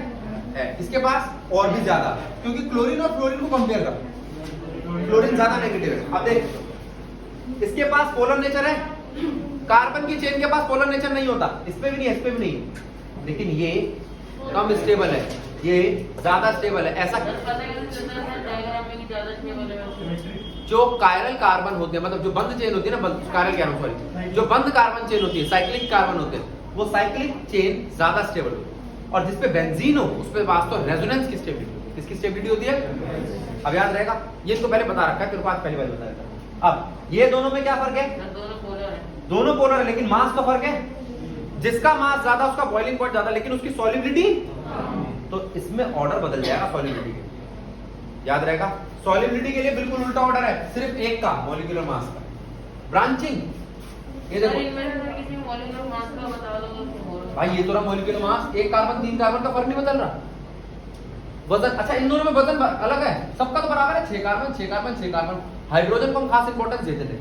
इसके पास और भी ज्यादा, क्योंकि क्लोरीन और फ्लोरीन को कंपेयर कर, क्लोरीन ज्यादा नेगेटिव है। अब देख, इसके पास पोलर नेचर है, कार्बन की चेन के पास पोलर नेचर नहीं होता, इस पे भी नहीं है, इस पे भी नहीं है, लेकिन ये कम स्टेबल है, ये ज्यादा स्टेबल है। ऐसा डायग्राम में ज्यादा स्टेबल है। जो कायरल कार्बन होते हैं, मतलब जो बंद चेन होती है ना, कायरल कह रहा हूं सॉरी, जो बंद कार्बन चेन होती है, साइक्लिक कार्बन होते हैं, वो साइक्लिक चेन ज्यादा स्टेबल होती है। और जिसपे बेंजीन हो उस पे वास्तव रेजोनेंस की स्टेबिलिटी, किसकी स्टेबिलिटी होती है? अब याद रहेगा, ये तो पहले बता रखा है, तेरे को आज पहली बार बताया था। अब ये दोनों में क्या फर्क है? दोनों पोलर है। दोनों पोलर है, लेकिन मास का फर्क है। जिसका मास ज्यादा उसका बॉइलिंग पॉइंट ज्यादा, लेकिन उसकी सॉलिबिलिटी, तो इसमें ऑर्डर बदल जाएगा सॉलिबिलिटी के। याद रहेगा, सॉलिबिलिटी के लिए बिल्कुल उल्टा ऑर्डर है, सिर्फ एक का मॉलिक्यूलर मास का। ब्रांचिंग, ये देखो किसी मॉलिक्यूलर मास का बता दो तो भाई, ये तो रहा मॉलिक्यूलर मास, एक कार्बन 3 कार्बन का फर्क नहीं बदल रहा। वजन, अच्छा इन दोनों में वजन अलग है, सबका तो बराबर है, 6 कार्बन 6 कार्बन 6 कार्बन। हाइड्रोजन को हम खास इंपॉर्टेंस देते थे।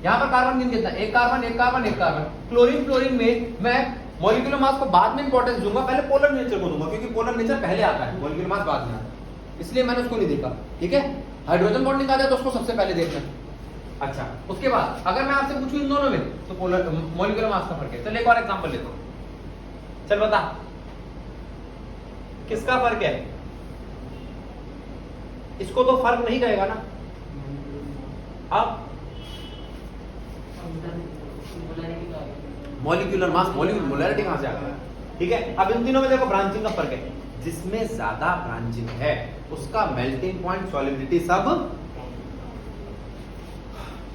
यहाँ पर कार्बन गिन कितना? एक कार्बन एक कार्बन एक कार्बन। क्लोरीन फ्लोरीन में मैं मॉलिक्यूलर मास को बाद में इंपॉर्टेंस दूंगा, पहले पोलर नेचर को दूंगा, क्योंकि पोलर नेचर पहले आता है, मॉलिक्यूलर मास बाद में आता है, इसलिए मैंने उसको नहीं देखा। ठीक है, हाइड्रोजन बॉन्डिंग आ जाए तो उसको सबसे पहले देखना। अच्छा, उसके बाद अगर मैं आपसे पूछूं इन दोनों में, तो पोलर मॉलिक्यूलर मास का फर्क है। चल एक और एग्जांपल लेता हूं, चल बता किसका फर्क है? इसको तो फर्क नहीं कहेगा ना। अब मॉलिक्यूलर मास, मॉलिक्यूलर मोलैरिटी कहां से आ गया? ठीक है, अब इन तीनों में देखो ब्रांचिंग का फर्क है। जिसमें ज्यादा ब्रांचिंग है उसका मेल्टिंग पॉइंट, सॉलिबिलिटी सब।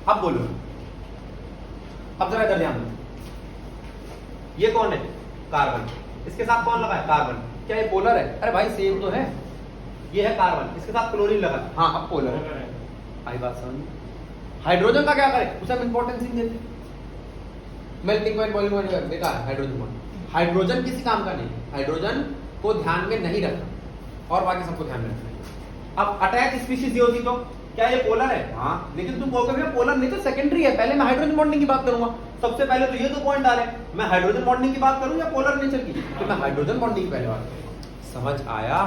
अब बोलो, अब जरा इधर ध्यान दो, ये कौन है? कार्बन। इसके साथ कौन लगा है? कार्बन। क्या ये पोलर है? अरे भाई सेम तो है, ये है कार्बन, इसके साथ क्लोरीन लगा। हाँ, अब पोलर है। आई बात समझ? हाइड्रोजन का क्या करे? उसे हम इंपॉर्टेंस ही देते, मेल्टिंग पॉइंट बॉइलिंग पॉइंट बेकार है हाइड्रोजन बॉन्ड। हाइड्रोजन किसी काम का नहीं, हाइड्रोजन को ध्यान में नहीं रखना और बाकी सबको ध्यान में रखना। अब अटैक स्पीशीज ये होती तो क्या ये पोलर है? हाँ, लेकिन तुम कहोगे भैया पोलर नहीं तो सेकेंडरी है, पहले मैं हाइड्रोजन बॉन्डिंग की बात करूंगा। सबसे पहले तो ये तो पॉइंट आ रहे हैं, मैं हाइड्रोजन बॉन्डिंग की बात करूं या पोलर नेचर की? तो मैं हाइड्रोजन बॉन्डिंग की पहले बात करूं। समझ आया?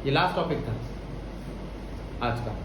ये लास्ट टॉपिक था आज का।